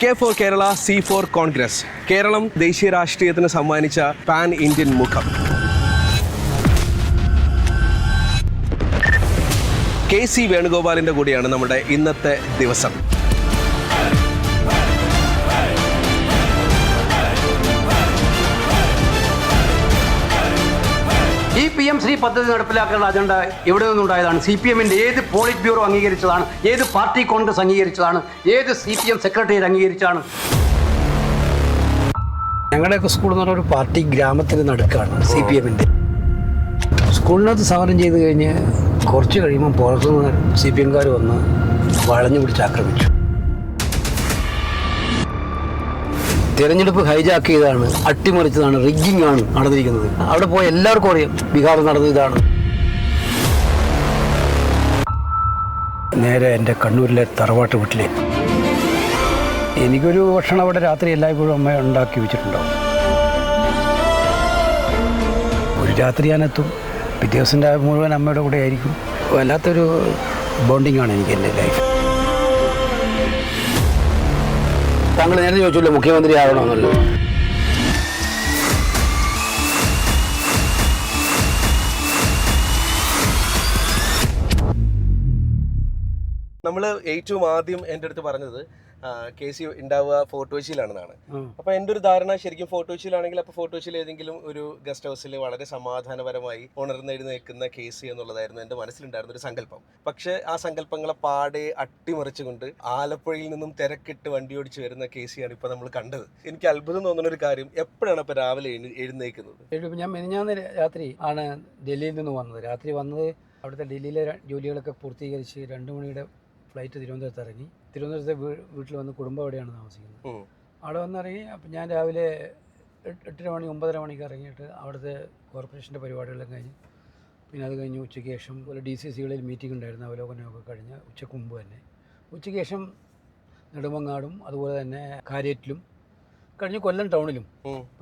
K for Kerala, C for Congress. Keralam ദേശീയ രാഷ്ട്രീയത്തിന് സമ്മാനിച്ച പാൻ ഇന്ത്യൻ മുഖം. KC വേണുഗോപാലിൻ്റെ കൂടിയാണ് നമ്മുടെ ഇന്നത്തെ ദിവസം. ഈ PM ശ്രീ പദ്ധതി നടപ്പിലാക്കാനുള്ള അജണ്ട എവിടെ നിന്നുണ്ടായതാണ്? CPM-ന്റെ ഏത് പോളിറ്റ് ബ്യൂറോ അംഗീകരിച്ചതാണ്? ഏത് പാർട്ടി കോൺഗ്രസ് അംഗീകരിച്ചതാണ്? ഏത് CPM സെക്രട്ടേറിയറ്റ് അംഗീകരിച്ചാണ്? ഞങ്ങളുടെയൊക്കെ സ്കൂൾ എന്ന് പറഞ്ഞ ഒരു പാർട്ടി ഗ്രാമത്തിന് നടുക്കാണ് CPM-ന്റെ. സ്കൂളിനകത്ത് സമരം ചെയ്ത് കഴിഞ്ഞ് കുറച്ച് കഴിയുമ്പോൾ പുറത്തുനിന്ന് CPM-കാർ വന്ന് വളഞ്ഞു പിടിച്ച് ആക്രമിച്ചു. തിരഞ്ഞെടുപ്പ് ഹൈജാക്ക് ചെയ്താണ്, അട്ടിമറിച്ചതാണ്, റിഗ്ഗിംഗ് ആണ് നടന്നിരിക്കുന്നത്. അവിടെ പോയ എല്ലാവർക്കും അറിയാം ബീഹാറിൽ നടന്ന ഇതാണ്. നേരെ എൻ്റെ കണ്ണൂരിലെ തറവാട്ട് വീട്ടിലേക്ക്. എനിക്കൊരു ഭക്ഷണം അവിടെ രാത്രി എല്ലായ്പ്പോഴും അമ്മ ഉണ്ടാക്കി വെച്ചിട്ടുണ്ടാവും. ഒരു രാത്രി ഞാനെത്തും, പിറ്റേ ദിവസം മുഴുവൻ അമ്മയുടെ കൂടെ ആയിരിക്കും. വല്ലാത്തൊരു ബോണ്ടിങ് ആണ് എനിക്ക് എൻ്റെ ലൈഫ്. താങ്കൾ നേരത്തെ ചോദിച്ചല്ലോ മുഖ്യമന്ത്രി ആവണമെന്നല്ലോ. നമ്മൾ ഏറ്റവും ആദ്യം എൻ്റെ അടുത്ത് പറഞ്ഞത് KC ഉണ്ടാവുക ഫോർട്ട് കൊച്ചിയിലാണെന്നാണ്. അപ്പോൾ എൻ്റെ ഒരു ധാരണ ശരിക്കും ഫോർട്ട് കൊച്ചിയിലാണെങ്കിൽ അപ്പോൾ ഫോർട്ട് കൊച്ചിയിൽ ഏതെങ്കിലും ഒരു ഗസ്റ്റ് ഹൗസിൽ വളരെ സമാധാനപരമായി ഉണർന്നെഴുന്നേൽക്കുന്ന KC എന്നുള്ളതായിരുന്നു എൻ്റെ മനസ്സിലുണ്ടായിരുന്ന ഒരു സങ്കല്പം. പക്ഷേ ആ സങ്കല്പങ്ങളെ പാടെ അട്ടിമറിച്ചുകൊണ്ട് ആലപ്പുഴയിൽ നിന്നും തിരക്കിട്ട് വണ്ടി ഓടിച്ച് വരുന്ന KC-യാണ് ഇപ്പോൾ നമ്മൾ കണ്ടത്. എനിക്ക് അത്ഭുതം തോന്നുന്ന ഒരു കാര്യം, എപ്പോഴാണ് ഇപ്പോൾ രാവിലെ എഴുന്നേൽക്കുന്നത്? ഞാൻ മെനിഞ്ഞാന്ന് രാത്രി ആണ് ഡൽഹിയിൽ നിന്ന് വന്നത്. രാത്രി വന്നത് അവിടുത്തെ ഡൽഹിയിലെ ജോലികളൊക്കെ പൂർത്തീകരിച്ച് 2 മണിയുടെ ഫ്ലൈറ്റ് തിരുവനന്തപുരത്ത് ഇറങ്ങി. തിരുവനന്തപുരത്തെ വീട്ടിൽ വന്ന് കുടുംബം അവിടെയാണ് താമസിക്കുന്നത്. അവിടെ വന്നിറങ്ങി. അപ്പം ഞാൻ രാവിലെ 8 മണി 9:30 മണിക്ക് ഇറങ്ങിയിട്ട് അവിടുത്തെ കോർപ്പറേഷൻ്റെ പരിപാടികളെല്ലാം കഴിഞ്ഞ് പിന്നെ അത് കഴിഞ്ഞ് ഉച്ചയ്ക്ക് ശേഷം ഒരു DCC-കളിൽ മീറ്റിംഗ് ഉണ്ടായിരുന്നു, അവലോകനമൊക്കെ കഴിഞ്ഞ് ഉച്ചയ്ക്ക് മുമ്പ് തന്നെ. ഉച്ചയ്ക്ക് ശേഷം നെടുമങ്ങാടും അതുപോലെ തന്നെ കാര്യറ്റിലും കഴിഞ്ഞ് കൊല്ലം ടൗണിലും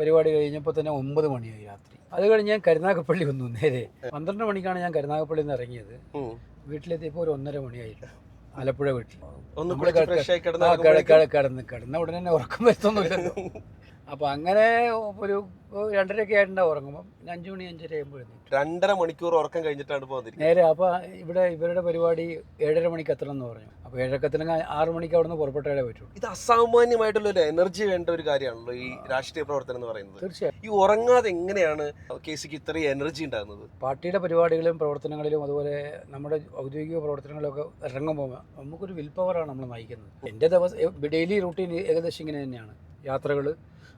പരിപാടി കഴിഞ്ഞപ്പോൾ തന്നെ 9 മണിയായി രാത്രി. അത് കഴിഞ്ഞ് ഞാൻ കരുനാഗപ്പള്ളി വന്നു. നേരെ 12 മണിക്കാണ് ഞാൻ കരുനാഗപ്പള്ളിയിൽ നിന്ന് ഇറങ്ങിയത്. വീട്ടിലെത്തിയപ്പോൾ ഒരു 1:30 മണിയായില്ല. ആലപ്പുഴ വീട്ടിൽ കിടന്ന ഉടനെ തന്നെ ഉറക്കം വരുത്തൊന്നുമില്ലല്ലോ. അപ്പോൾ അങ്ങനെ ഒരു 2:30 ആയിട്ടുണ്ടാവും ഉറങ്ങുമ്പോൾ. 5 മണി 5:30 ആകുമ്പോൾ 2.5 മണിക്കൂർ ഉറക്കം കഴിഞ്ഞിട്ടാണ് പോകുന്നത് നേരെ. അപ്പോൾ ഇവിടെ ഇവരുടെ പരിപാടി 7:30 മണിക്ക് എത്തണം എന്ന് പറഞ്ഞു. അപ്പോൾ 7:30 എത്തണമെങ്കിൽ 6 മണിക്ക് അവിടെ നിന്ന് പുറപ്പെട്ടാലേ പറ്റുള്ളൂ. ഇത് അസാമാന്യമായിട്ടുള്ള ഒരു എനർജി വേണ്ട ഒരു കാര്യമാണല്ലോ ഈ രാഷ്ട്രീയ പ്രവർത്തനം എന്ന് പറയുന്നത്. തീർച്ചയായും. ഈ ഉറങ്ങാതെ എങ്ങനെയാണ് KC-ക്ക് ഇത്രയും എനർജി ഉണ്ടാകുന്നത്? പാർട്ടിയുടെ പരിപാടികളിലും പ്രവർത്തനങ്ങളിലും അതുപോലെ നമ്മുടെ ഔദ്യോഗിക പ്രവർത്തനങ്ങളിലൊക്കെ ഇറങ്ങുമ്പോൾ നമുക്കൊരു വിൽ പവറാണ് നമ്മൾ നയിക്കുന്നത്. എൻ്റെ ഡെയിലി റൂട്ടീൻ ഏകദേശം ഇങ്ങനെ തന്നെയാണ്. യാത്രകൾ,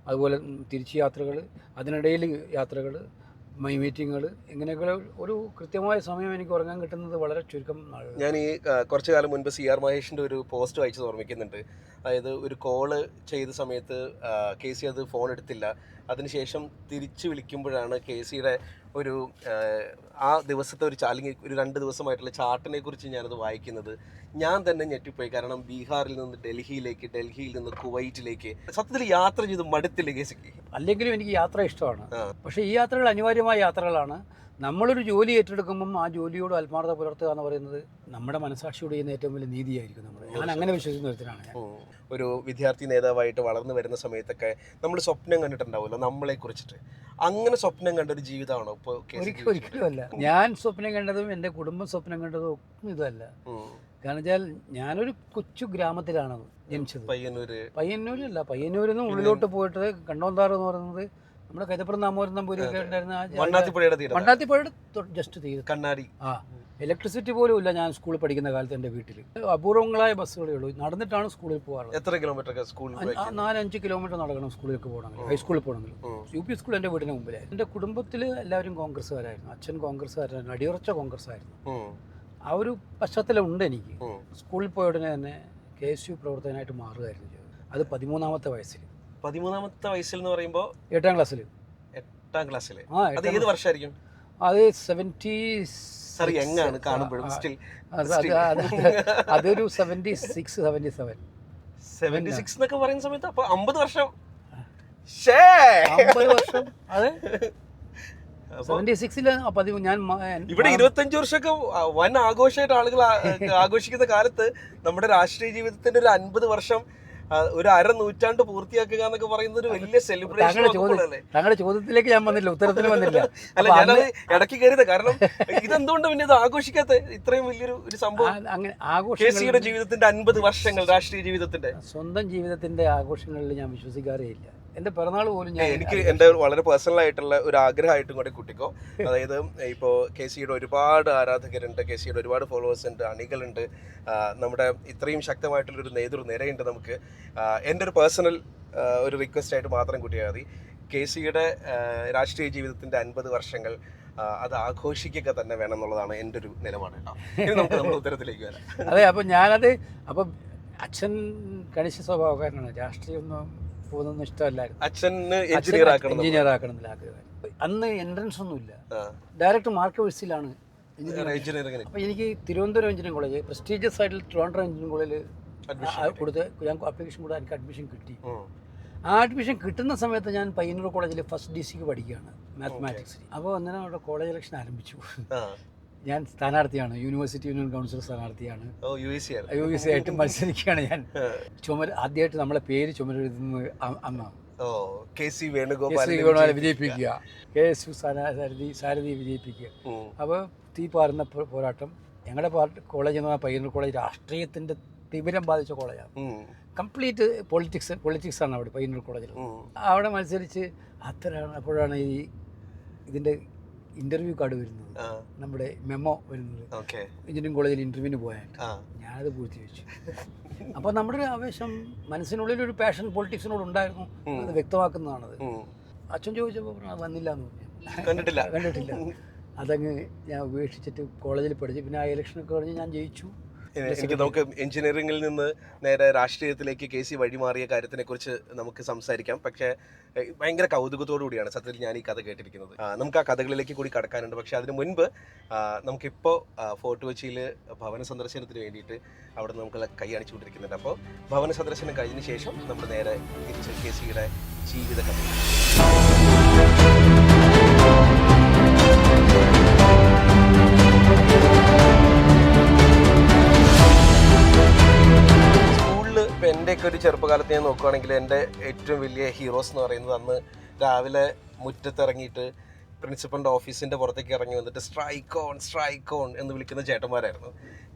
അതുപോലെ തിരിച്ച് യാത്രകൾ, അതിനിടയിൽ യാത്രകൾ, മീറ്റിങ്ങുകൾ, ഇങ്ങനെയൊക്കെ ഒരു കൃത്യമായ സമയം എനിക്ക് ഉറങ്ങാൻ കിട്ടുന്നത് വളരെ ചുരുക്കം. ഞാൻ ഈ കുറച്ചു കാലം മുൻപ് CR മഹേഷിൻ്റെ ഒരു പോസ്റ്റ് വായിച്ചത് ഓർമ്മിക്കുന്നുണ്ട്. അതായത് ഒരു കോള് ചെയ്ത സമയത്ത് KC അത് ഫോൺ എടുത്തില്ല. അതിനുശേഷം തിരിച്ചു വിളിക്കുമ്പോഴാണ് KC-യുടെ ഒരു ആ ദിവസത്തെ അല്ലെങ്കിൽ ഒരു 2 ദിവസമായിട്ടുള്ള ചാർട്ടിനെ കുറിച്ച് ഞാനത് വായിക്കുന്നത്. ഞാൻ തന്നെ ഞെട്ടിപ്പോയി. കാരണം ബീഹാറിൽ നിന്ന് ഡൽഹിയിലേക്ക്, ഡൽഹിയിൽ നിന്ന് കുവൈറ്റിലേക്ക് സത്യത്തിൽ യാത്ര ചെയ്ത് മടുത്തില്ല KC-ക്ക്? അല്ലെങ്കിലും എനിക്ക് യാത്ര ഇഷ്ടമാണ്. പക്ഷേ ഈ യാത്രകൾ അനിവാര്യമായ യാത്രകളാണ്. നമ്മളൊരു ജോലി ഏറ്റെടുക്കുമ്പം ആ ജോലിയോട് ആത്മാർത്ഥത പുലർത്തുക എന്ന് പറയുന്നത് നമ്മുടെ മനസാക്ഷിയോട് ചെയ്യുന്ന ഏറ്റവും വലിയ നീതിയായിരിക്കും. ഞാൻ അങ്ങനെ വിശ്വസിക്കുന്ന ഒരുത്തനാണ്. ഒരു വിദ്യാർത്ഥി നേതാവായിട്ട് വളർന്നു വരുന്ന സമയത്തൊക്കെ നമ്മൾ സ്വപ്നം കണ്ടിട്ടുണ്ടാവുമല്ലോ നമ്മളെ കുറിച്ചിട്ട്. അങ്ങനെ സ്വപ്നം കണ്ട ഒരു ജീവിതമാണോ ഇപ്പോൾ? ഒരിക്കലും അല്ല. ഞാൻ സ്വപ്നം കണ്ടതും എൻ്റെ കുടുംബം സ്വപ്നം കണ്ടതും ഒന്നും ഇതല്ല. കാരണം വെച്ചാൽ ഞാനൊരു കൊച്ചു ഗ്രാമത്തിലാണ് ജനിച്ചത്. പയ്യന്നൂരല്ല, പയ്യന്നൂരിൽ നിന്ന് ഉള്ളിലോട്ട് പോയിട്ട് കണ്ടോന്താറ് എന്ന് പറയുന്നത് നമ്മുടെ കൈതപ്പുറം നാമോരം നമ്പൂരിയൊക്കെ ഉണ്ടായിരുന്ന വണ്ണാത്തിപ്പുഴയുടെ ജസ്റ്റ് തീരെ കണ്ണാടി. ഇലക്ട്രിസിറ്റി പോലും ഇല്ല ഞാൻ സ്കൂളിൽ പഠിക്കുന്ന കാലത്ത്. എൻ്റെ വീട്ടിൽ അപൂർവങ്ങളായ ബസ്സുകളേ ഉള്ളൂ. നടന്നിട്ടാണ് സ്കൂളിൽ പോകാറുള്ളത്. എത്ര കിലോമീറ്റർ? 4-5 കിലോമീറ്റർ നടക്കണം സ്കൂളിലേക്ക് പോകണമെങ്കിൽ, ഹൈസ്കൂളിൽ പോകണമെങ്കിൽ. UP സ്കൂൾ എൻ്റെ വീടിന് മുമ്പിലായിരുന്നു. എൻ്റെ കുടുംബത്തിൽ എല്ലാവരും കോൺഗ്രസ്സുകാരായിരുന്നു. അച്ഛൻ കോൺഗ്രസ്സുകാരനായിരുന്നു, അടിയുറച്ച കോൺഗ്രസ്സായിരുന്നു. ആ ഒരു പശ്ചാത്തലം ഉണ്ട് എനിക്ക്. സ്കൂളിൽ പോയ ഉടനെ തന്നെ KSU പ്രവർത്തകനായിട്ട് മാറുകയായിരുന്നു ചെയ്തത്. അത് 13-ാമത്തെ വയസ്സിൽ. 13-ാമത്തെ വയസ്സിൽ എന്ന് പറയുമ്പോൾ 8ാം ക്ലാസ്സിൽ. 8ാം ക്ലാസ്സിൽ? അത് ഏത് വർഷമായിരിക്കും? അത് 76 അതൊരു 76, 77. 76 എന്നൊക്കെ പറയുന്ന സമയത്ത് അപ്പോൾ 50 വർഷം. അതെ, 76-ല് ഞാൻ ഇവിടെ 25 വർഷമൊക്കെ വൻ ആഘോഷമായിട്ട് ആളുകൾ ആഘോഷിക്കുന്ന കാലത്ത് നമ്മുടെ രാഷ്ട്രീയ ജീവിതത്തിന്റെ ഒരു 50 വർഷം ഒരു നൂറ്റാണ്ട് പൂർത്തിയാക്കുക എന്നൊക്കെ പറയുന്നത് ഒരു വലിയ സെലിബ്രേഷൻ അല്ലേ? താങ്കളുടെ ചോദ്യത്തിലേക്ക് ഞാൻ വന്നില്ല, ഉത്തരത്തിന് വന്നില്ല. അല്ല, ഞാനത് ഇടയ്ക്ക് കയറിയത് കാരണം ഇതെന്തുകൊണ്ട് പിന്നെ ഇത് ആഘോഷിക്കാത്ത ഇത്രയും വലിയൊരു സംഭവം? അങ്ങനെ KCയുടെ ജീവിതത്തിന്റെ 50 വർഷങ്ങൾ, രാഷ്ട്രീയ ജീവിതത്തിന്റെ, സ്വന്തം ജീവിതത്തിന്റെ ആഘോഷങ്ങളിൽ ഞാൻ വിശ്വസിക്കാറേ ഇല്ല. എന്റെ പിറന്നാൾ പോലും എനിക്ക് എന്റെ വളരെ പേഴ്സണൽ ആയിട്ടുള്ള ഒരു ആഗ്രഹമായിട്ടും കൂടെ കുട്ടിക്കോ, അതായത് ഇപ്പോൾ KCയുടെ ഒരുപാട് ആരാധകരുണ്ട്, KCയുടെ ഒരുപാട് ഫോളോവേഴ്സ് ഉണ്ട്, അണികളുണ്ട്, നമ്മുടെ ഇത്രയും ശക്തമായിട്ടുള്ളൊരു നേതൃനിരയുണ്ട് നമുക്ക്. എൻ്റെ ഒരു പേഴ്സണൽ ഒരു റിക്വസ്റ്റ് ആയിട്ട് മാത്രം കൂട്ടിയാൽ മതി, KCയുടെ രാഷ്ട്രീയ ജീവിതത്തിന്റെ 50 വർഷങ്ങൾ അത് ആഘോഷിക്കുക തന്നെ വേണം എന്നുള്ളതാണ് എൻ്റെ ഒരു നിലപാട് കേട്ടോ. ഇനി നമുക്ക് നമ്മുടെ ഉത്തരത്തിലേക്ക് വരാം. അതെ, അപ്പം ഞാനത് അപ്പം അച്ഛൻ കണിശ സ്വഭാവക്കാരനാണ്, രാഷ്ട്രീയമൊന്നും പോകുന്നൊന്നും ഇഷ്ടമല്ലായിരുന്നു. അച്ഛന് എഞ്ചിനീയർ ആക്കണം ആഗ്രഹം. അന്ന് എൻട്രൻസ് ഒന്നുമില്ല, ഡയറക്റ്റ് മാർക്ക് ബേസിലാണ് എഞ്ചിനീയറിംഗ്. അപ്പോൾ എനിക്ക് തിരുവനന്തപുരം എഞ്ചിനീയറിംഗ് കോളേജ്, പ്രസ്റ്റീജിയസ് ആയിട്ടുള്ള ട്രിവാൻഡ്രം എഞ്ചിനീയറിംഗ് കോളേജിൽ കൊടുത്ത് ഞാൻ അപ്ലിക്കേഷൻ കൊടുത്ത് എനിക്ക് അഡ്മിഷൻ കിട്ടി. ആ അഡ്മിഷൻ കിട്ടുന്ന സമയത്ത് ഞാൻ പയ്യന്നൂർ കോളേജിൽ ഫസ്റ്റ് DC പഠിക്കുകയാണ്, മാത്തമാറ്റിക്സ്. അപ്പോൾ അന്നേരം അവിടെ കോളേജ് ഇലക്ഷൻ ആരംഭിച്ചു. ഞാൻ സ്ഥാനാർത്ഥിയാണ്, യൂണിവേഴ്സിറ്റി യൂണിയൻ കൗൺസിൽ സ്ഥാനാർത്ഥിയാണ്, UEC ആയിട്ട് മത്സരിക്കുകയാണ് ഞാൻ. ആദ്യമായിട്ട് നമ്മളെ പേര് ചുമരെഴുതുന്നത് അന്നാണ്. KC വേണുഗോപാൽ വിജയിപ്പിക്കുക, KS സാരഥി വിജയിപ്പിക്കുക. അപ്പോൾ തീപാറുന്ന പോരാട്ടം. ഞങ്ങളുടെ കോളേജ് എന്ന് പറഞ്ഞാൽ പയ്യന്നൂർ കോളേജ് രാഷ്ട്രീയത്തിൻ്റെ തീവ്രം ബാധിച്ച കോളേജാണ്. കംപ്ലീറ്റ് പൊളിറ്റിക്സ് ആണ് അവിടെ പയ്യന്നൂർ കോളേജിൽ. അവിടെ മത്സരിച്ച് അപ്പോഴാണ് ഇതിൻ്റെ ഇൻ്റർവ്യൂ കാർഡ് വരുന്നത്, നമ്മുടെ മെമ്മോ വരുന്നത്. എഞ്ചിനീയറിംഗ് കോളേജിൽ ഇൻ്റർവ്യൂവിന് പോയായിട്ട് ഞാനത് പൂർത്തീകരിച്ചു. അപ്പോൾ നമ്മുടെ ഒരു ആവേശം, മനസ്സിനുള്ളിലൊരു പാഷൻ പൊളിറ്റിക്സിനോട് ഉണ്ടായിരുന്നു, അത് വ്യക്തമാക്കുന്നതാണത്. അച്ഛൻ ചോദിച്ചപ്പോൾ വന്നില്ല എന്ന് പറഞ്ഞു, കണ്ടിട്ടില്ല. അതങ്ങ് ഞാൻ ഉപേക്ഷിച്ചിട്ട് കോളേജിൽ പഠിച്ചു. പിന്നെ ആ ഇലക്ഷനൊക്കെ കഴിഞ്ഞ് ഞാൻ ജയിച്ചു. നമുക്ക് എഞ്ചിനീയറിംഗിൽ നിന്ന് നേരെ രാഷ്ട്രീയത്തിലേക്ക് KC വഴിമാറിയ കാര്യത്തിനെ കുറിച്ച് നമുക്ക് സംസാരിക്കാം. പക്ഷേ ഭയങ്കര കൗതുകത്തോടു കൂടിയാണ് സത്യത്തിൽ ഞാൻ ഈ കഥ കേട്ടിരിക്കുന്നത്. നമുക്ക് ആ കഥകളിലേക്ക് കൂടി കടക്കാനുണ്ട്. പക്ഷേ അതിന് മുൻപ് നമുക്കിപ്പോൾ ഫോർട്ട് കൊച്ചിയിൽ ഭവന സന്ദർശനത്തിന് വേണ്ടിയിട്ട് അവിടെ നമുക്ക് കൈ അണിച്ചുകൊണ്ടിരിക്കുന്നുണ്ട്. അപ്പോൾ ഭവന സന്ദർശനം കഴിഞ്ഞ ശേഷം നമ്മൾ നേരെ തിരിച്ച് KCയുടെ ജീവിത കഥ. ഇപ്പം എൻ്റെയൊക്കെ ഒരു ചെറുപ്പകാലത്ത് ഞാൻ നോക്കുകയാണെങ്കിൽ എൻ്റെ ഏറ്റവും വലിയ ഹീറോസ് എന്ന് പറയുന്നത് അന്ന് രാവിലെ മുറ്റത്തിറങ്ങിയിട്ട് പ്രിൻസിപ്പളിൻ്റെ ഓഫീസിൻ്റെ പുറത്തേക്ക് ഇറങ്ങി വന്നിട്ട് സ്ട്രൈക്ക് ഓൺ എന്ന് വിളിക്കുന്ന ചേട്ടന്മാരായിരുന്നു.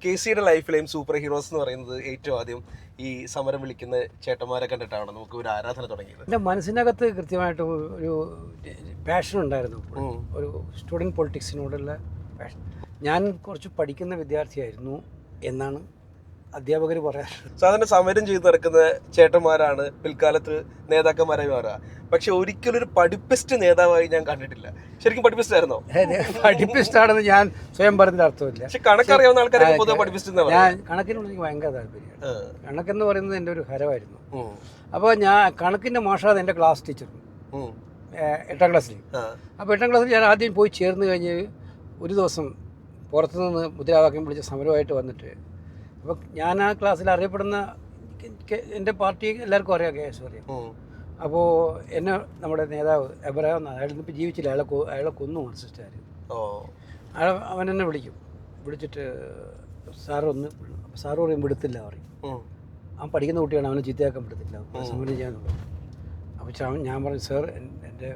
KCയുടെ ലൈഫിലെയും സൂപ്പർ ഹീറോസ് എന്ന് പറയുന്നത് ഏറ്റവും ആദ്യം ഈ സമരം വിളിക്കുന്ന ചേട്ടന്മാരെ കണ്ടിട്ടാണ് നമുക്ക് ഒരു ആരാധന തുടങ്ങിയത്. എൻ്റെ മനസ്സിനകത്ത് കൃത്യമായിട്ട് ഒരു പാഷൻ ഉണ്ടായിരുന്നു, ഒരു സ്റ്റുഡൻറ്റ് പൊളിറ്റിക്സിനോടുള്ള പാഷൻ. ഞാൻ കുറച്ച് പഠിക്കുന്ന വിദ്യാർത്ഥിയായിരുന്നു എന്നാണ് അധ്യാപകർ പറയാറ്. സാധാരണ സമരം ചെയ്ത് നടക്കുന്ന ചേട്ടന്മാരാണ് പിൽക്കാലത്ത് നേതാക്കന്മാരായി മാറുക. പക്ഷെ ഒരിക്കലും ഒരു പഠിപ്പിസ്റ്റ് നേതാവായി ഞാൻ കണ്ടിട്ടില്ല. ശരിക്കും പഠിപ്പിസ്റ്റ് ആയിരുന്നോ? പഠിപ്പിസ്റ്റ് ആണെന്ന് ഞാൻ സ്വയം പറഞ്ഞതിൽ അർത്ഥമില്ല. പക്ഷെ കണക്കറിയാവുന്ന ആൾക്കാരൊക്കെ പൊതുവെ പഠിപ്പിസ്റ്റ്. ഞാൻ കണക്കിനോട് എനിക്ക് ഭയങ്കര താല്പര്യമാണ്. കണക്കെന്ന് പറയുന്നത് എൻ്റെ ഒരു ഹരമായിരുന്നു. അപ്പോൾ ഞാൻ കണക്കിൻ്റെ മാഷാണ് എൻ്റെ ക്ലാസ് ടീച്ചർ 8ാം ക്ലാസ്സിൽ. അപ്പോൾ 8ാം ക്ലാസ്സിൽ ഞാൻ ആദ്യം പോയി ചേർന്ന് കഴിഞ്ഞ് ഒരു ദിവസം പുറത്തുനിന്ന് മുദ്രാവാക്യം വിളിച്ച സമരമായിട്ട് വന്നിട്ട്, അപ്പോൾ ഞാൻ ആ ക്ലാസ്സിൽ അറിയപ്പെടുന്ന, എൻ്റെ പാർട്ടി എല്ലാവർക്കും അറിയാം, KS അറിയാം. അപ്പോൾ എന്നെ നമ്മുടെ നേതാവ് എബ്രഹാം, അയാളിപ്പോൾ ജീവിച്ചില്ല, അയാളെ കൊന്നു മാർക്സിസ്റ്റുകാർ. അവൻ എന്നെ വിളിച്ചിട്ട് സാറ് പറയും വിടത്തില്ല പറയും. അവൻ പഠിക്കുന്ന കുട്ടിയാണ്, അവനെ ചീത്തയാക്കാൻ വിടത്തില്ല, സമരം ചെയ്യാനുള്ളത്. അപ്പോൾ ഞാൻ പറഞ്ഞു, സാർ എൻ്റെ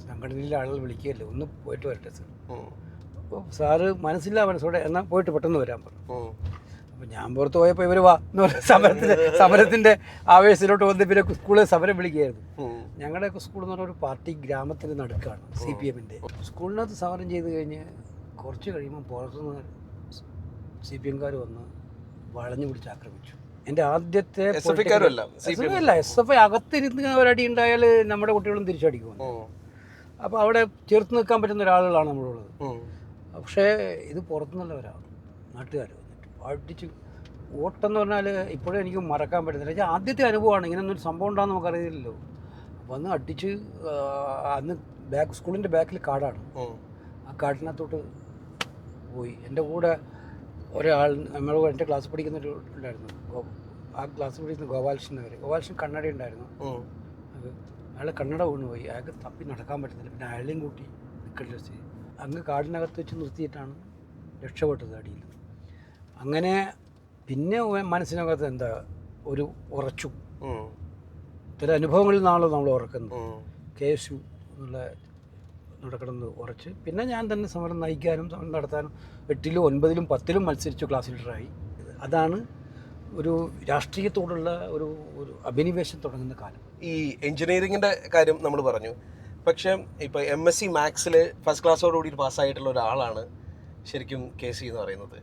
സംഘടനയിലെ ആളുകൾ വിളിക്കുകയല്ലേ, ഒന്ന് പോയിട്ട് വരട്ടെ സാർ. അപ്പോൾ സാറ് മനസ്സോടെ എന്നാൽ പോയിട്ട് പെട്ടെന്ന് വരാൻ പറഞ്ഞു. അപ്പോൾ ഞാൻ പുറത്ത് പോയപ്പോൾ ഇവർ വാ എന്ന് പറഞ്ഞ സമരത്തിൻ്റെ ആവേശത്തിലോട്ട് വന്ന് പിന്നെ സ്കൂളിൽ സമരം വിളിക്കുകയായിരുന്നു. ഞങ്ങളുടെയൊക്കെ സ്കൂൾ എന്ന് പറഞ്ഞാൽ ഒരു പാർട്ടി ഗ്രാമത്തിൻ്റെ നടുക്കാണ്, CPMൻ്റെ. സ്കൂളിനകത്ത് സമരം ചെയ്ത് കഴിഞ്ഞ് കുറച്ച് കഴിയുമ്പോൾ പുറത്തുനിന്ന് CPMകാർ വന്ന് വളഞ്ഞു പിടിച്ച് ആക്രമിച്ചു. എൻ്റെ ആദ്യത്തെ SFI അകത്തിരുന്ന് ഒരടി ഉണ്ടായാൽ നമ്മുടെ കുട്ടികളും തിരിച്ചടിക്കുമോ. അപ്പോൾ അവിടെ ചേർത്ത് നിൽക്കാൻ പറ്റുന്ന ഒരാളുകളാണ് നമ്മളുള്ളത്. പക്ഷേ ഇത് പുറത്തുനിന്നുള്ളവരാണ്, നാട്ടുകാർ വന്നിട്ട് അടിച്ച് ഓട്ടെന്ന് പറഞ്ഞാൽ ഇപ്പോഴും എനിക്ക് മറക്കാൻ പറ്റുന്നില്ല. ആദ്യത്തെ അനുഭവമാണ്, ഇങ്ങനെയൊന്നും സംഭവം ഉണ്ടാകുന്ന നമുക്കറിയില്ലല്ലോ. അപ്പോൾ അന്ന് അടിച്ച്, അന്ന് സ്കൂളിൻ്റെ ബാക്കിൽ കാടാണ്, ആ കാട്ടിനകത്തോട്ട് പോയി. എൻ്റെ കൂടെ ഒരാൾ, എൻ്റെ ക്ലാസ് പഠിക്കുന്നൊരു ഉണ്ടായിരുന്നു, ആ ക്ലാസ് പഠിക്കുന്ന ഗോപാലകൃഷ്ണൻ കണ്ണട ഉണ്ടായിരുന്നു. അത് അയാൾ കണ്ണട വീണുപോയി, അയാൾക്ക് തപ്പി നടക്കാൻ പറ്റുന്നില്ല. പിന്നെ അയാളെയും കൂട്ടി നിൽക്കേണ്ട സ്ഥിതി. അങ്ങ് കാടിനകത്ത് വെച്ച് നിർത്തിയിട്ടാണ് രക്ഷപ്പെട്ടത് അടിയിൽ. അങ്ങനെ പിന്നെ മനസ്സിനകത്ത് എന്താ ഒരു ഉറച്ചു. ഇത്തരം അനുഭവങ്ങളിൽ നിന്നാണല്ലോ നമ്മൾ ഉറക്കുന്നത്. KSU എന്നുള്ള നടക്കണമെന്ന് ഉറച്ച് പിന്നെ ഞാൻ തന്നെ സമരം നയിക്കാനും സമരം നടത്താനും 8ലും 9ലും 10ലും മത്സരിച്ചു ക്ലാസ് ലീഡറായി. അതാണ് ഒരു രാഷ്ട്രീയത്തോടുള്ള ഒരു അഭിനിവേശം തുടങ്ങുന്ന കാലം. ഈ എഞ്ചിനീയറിങ്ങിൻ്റെ കാര്യം നമ്മൾ പറഞ്ഞു, പക്ഷേ ഇപ്പോൾ MSc മാത്സിൽ ഫസ്റ്റ് ക്ലാസ്സോടുകൂടി പാസ്സായിട്ടുള്ള ഒരാളാണ് ശരിക്കും KC എന്ന് പറയുന്നത്.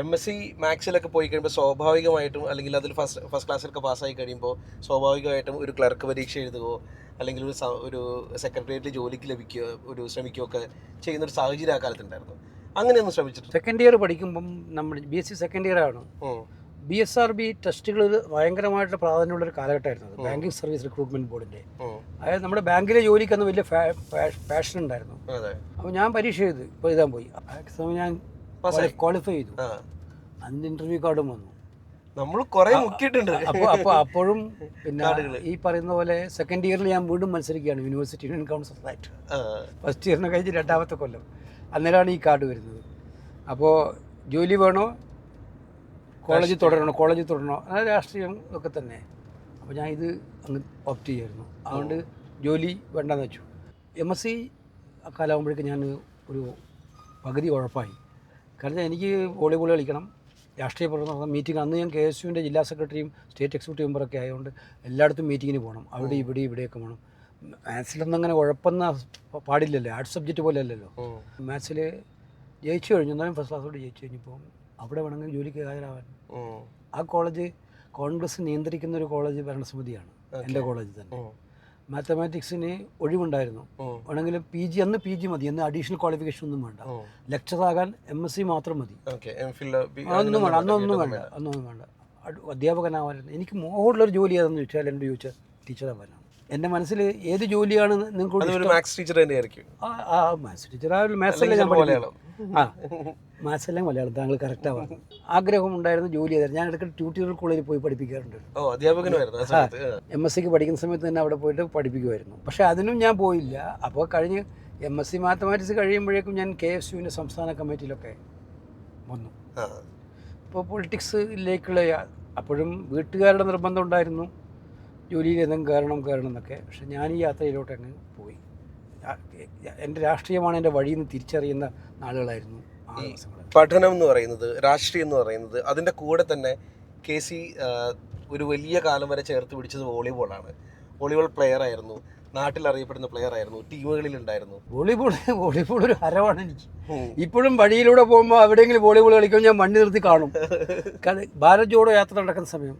MSc മാത്സിലൊക്കെ പോയി കഴിയുമ്പോൾ സ്വാഭാവികമായിട്ടും, അല്ലെങ്കിൽ അതിൽ ഫസ്റ്റ് ക്ലാസ്സിലൊക്കെ പാസ്സായി കഴിയുമ്പോൾ സ്വാഭാവികമായിട്ടും ഒരു ക്ലർക്ക് പരീക്ഷ എഴുതുകയോ അല്ലെങ്കിൽ ഒരു സെക്രട്ടേറിയറ്റിൽ ജോലിക്ക് ലഭിക്കുകയോ ശ്രമിക്കുകയൊക്കെ ചെയ്യുന്നൊരു സാഹചര്യം ആ കാലത്തുണ്ടായിരുന്നു. അങ്ങനെയൊന്നും ശ്രമിച്ചിട്ടുണ്ട്? സെക്കൻഡ് ഇയർ പഠിക്കുമ്പം നമ്മൾ BSc സെക്കൻഡ് ഇയർ ആണ്. BSRB ടെസ്റ്റുകൾ ഭയങ്കരമായിട്ട് പ്രാധാന്യമുള്ളൊരു കാലഘട്ടമായിരുന്നു. ബാങ്കിങ് സർവീസ് റിക്രൂട്ട്മെന്റ് ബോർഡിൻ്റെ. അതായത് നമ്മുടെ ബാങ്കിലെ ജോലിക്കൊന്ന് വലിയ പാഷൻ ഉണ്ടായിരുന്നു. അപ്പോൾ ഞാൻ പരീക്ഷ എഴുതി ഇപ്പോൾ എഴുതാൻ പോയി. എക്സാം ഞാൻ ക്വാളിഫൈ ചെയ്തു. അതിൻ്റെ ഇൻ്റർവ്യൂ കാർഡും വന്നു. നമ്മൾ കുറേ മുക്കിയിട്ടുണ്ട്. അപ്പോഴും പിന്നെ ഈ പറയുന്ന പോലെ സെക്കൻഡ് ഇയറിൽ ഞാൻ വീണ്ടും മത്സരിക്കുകയാണ് യൂണിവേഴ്സിറ്റി യൂണിയൻ കൗൺസിലറായിട്ട്. ഫസ്റ്റ് ഇയറിന് കഴിഞ്ഞ് 2ാമത്തെ കൊല്ലം. അന്നേരമാണ് ഈ കാർഡ് വരുന്നത്. അപ്പോൾ ജോലി വേണോ, കോളേജിൽ തുടരണോ, അത് രാഷ്ട്രീയം ഒക്കെ തന്നെ. അപ്പോൾ ഞാൻ ഇത് അങ്ങ് ഓപ്റ്റ് ചെയ്യായിരുന്നു. അതുകൊണ്ട് ജോലി വേണ്ടെന്ന് വെച്ചു. MSc കാലമാകുമ്പോഴേക്കും ഞാൻ ഒരു പകുതി ഉഴപ്പായി. കാരണം എനിക്ക് വോളിബോൾ കളിക്കണം, രാഷ്ട്രീയ പ്രവർത്തനം, മീറ്റിംഗ്. അന്ന് ഞാൻ KSUവിൻ്റെ ജില്ലാ സെക്രട്ടറിയും സ്റ്റേറ്റ് എക്സിക്യൂട്ടീവ് മെമ്പറൊക്കെ ആയതുകൊണ്ട് എല്ലായിടത്തും മീറ്റിങ്ങിന് പോകണം. അവിടെ ഇവിടെയൊക്കെ വേണം. മാത്സിലൊന്നും അങ്ങനെ ഉഴപ്പുന്ന പാടില്ലല്ലോ, ആർട്സ് സബ്ജക്റ്റ് പോലെ അല്ലല്ലോ. മാത്സിൽ ജയിച്ചു കഴിഞ്ഞു, എന്നാലും ഫസ്റ്റ് ക്ലാസ്സോട് ജയിച്ചു കഴിഞ്ഞപ്പോൾ അവിടെ വേണമെങ്കിൽ ജോലിക്ക് ഹാജരാവാൻ. ആ കോളേജ് കോൺഗ്രസ് നിയന്ത്രിക്കുന്ന ഒരു കോളേജ് ഭരണസമിതിയാണ്, എൻ്റെ കോളേജ് തന്നെ. മാത്തമാറ്റിക്സിന് ഒഴിവുണ്ടായിരുന്നു. വേണമെങ്കിൽ അന്ന് PG മതി, അന്ന് അഡീഷണൽ ക്വാളിഫിക്കേഷൻ ഒന്നും വേണ്ട. ലെക്ചറാകാൻ MSc മാത്രം മതി. അതൊന്നും വേണ്ട, അന്നൊന്നും വേണ്ട. അധ്യാപകനാവാനായിരുന്നു എനിക്ക് മോഹമുള്ളൊരു ജോലി ഏതെന്ന് ചോദിച്ചാൽ എന്നോട് ചോദിച്ചാൽ ടീച്ചറാവാനാണ്. എൻ്റെ മനസ്സിൽ ഏത് ജോലിയാണ് നിങ്ങൾക്ക് മാത്സ് ടീച്ചർ തന്നെയായിരിക്കും. മാത്സ് ടീച്ചർ മാത്സല്ലേ ഞാൻ പഠിക്കണം. മാത്സെല്ലാം മലയാളം. താങ്കൾ കറക്റ്റാണ്. ആഗ്രഹമുണ്ടായിരുന്നു, ജോലി ചെയ്തായിരുന്നു. ഞാൻ ഇടയ്ക്ക് ട്യൂട്ടോറിയൽ കോളേജിൽ പോയി പഠിപ്പിക്കാറുണ്ട്. MScക്ക് പഠിക്കുന്ന സമയത്ത് തന്നെ അവിടെ പോയിട്ട് പഠിപ്പിക്കുമായിരുന്നു. പക്ഷേ അതിനും ഞാൻ പോയില്ല. അപ്പോൾ കഴിഞ്ഞ് MSc മാത്തമാറ്റിക്സ് കഴിയുമ്പോഴേക്കും ഞാൻ KSUവിൻ്റെ സംസ്ഥാന കമ്മിറ്റിയിലൊക്കെ വന്നു. ഇപ്പോൾ പൊളിറ്റിക്സിലേക്കുള്ള അപ്പോഴും വീട്ടുകാരുടെ നിർബന്ധം ഉണ്ടായിരുന്നു ജോലിയിൽ എന്തെങ്കിലും കയറണം എന്നൊക്കെ. പക്ഷെ ഞാൻ ഈ യാത്രയിലോട്ട് അങ്ങ് പോയി. എൻ്റെ രാഷ്ട്രീയമാണ് എൻ്റെ വഴിയിൽ നിന്ന് തിരിച്ചറിയുന്ന നാളുകളായിരുന്നു ആ ദിവസങ്ങൾ. പഠനം എന്ന് പറയുന്നത്, രാഷ്ട്രീയം എന്ന് പറയുന്നത്, അതിൻ്റെ കൂടെ തന്നെ KC ഒരു വലിയ കാലം വരെ ചേർത്ത് പിടിച്ചത് വോളിബോളാണ്. വോളിബോൾ പ്ലെയർ ആയിരുന്നു, നാട്ടിൽ അറിയപ്പെടുന്ന പ്ലെയർ ആയിരുന്നു, ടീമുകളിൽ ഉണ്ടായിരുന്നു. വോളിബോൾ ഒരു ഹരമാണ് എനിക്ക്. ഇപ്പോഴും വഴിയിലൂടെ പോകുമ്പോൾ എവിടെയെങ്കിലും വോളിബോൾ കളിക്കുമ്പോൾ ഞാൻ വണ്ടി നിർത്തി കാണും. ഭാരത് ജോഡോ യാത്ര നടക്കുന്ന സമയം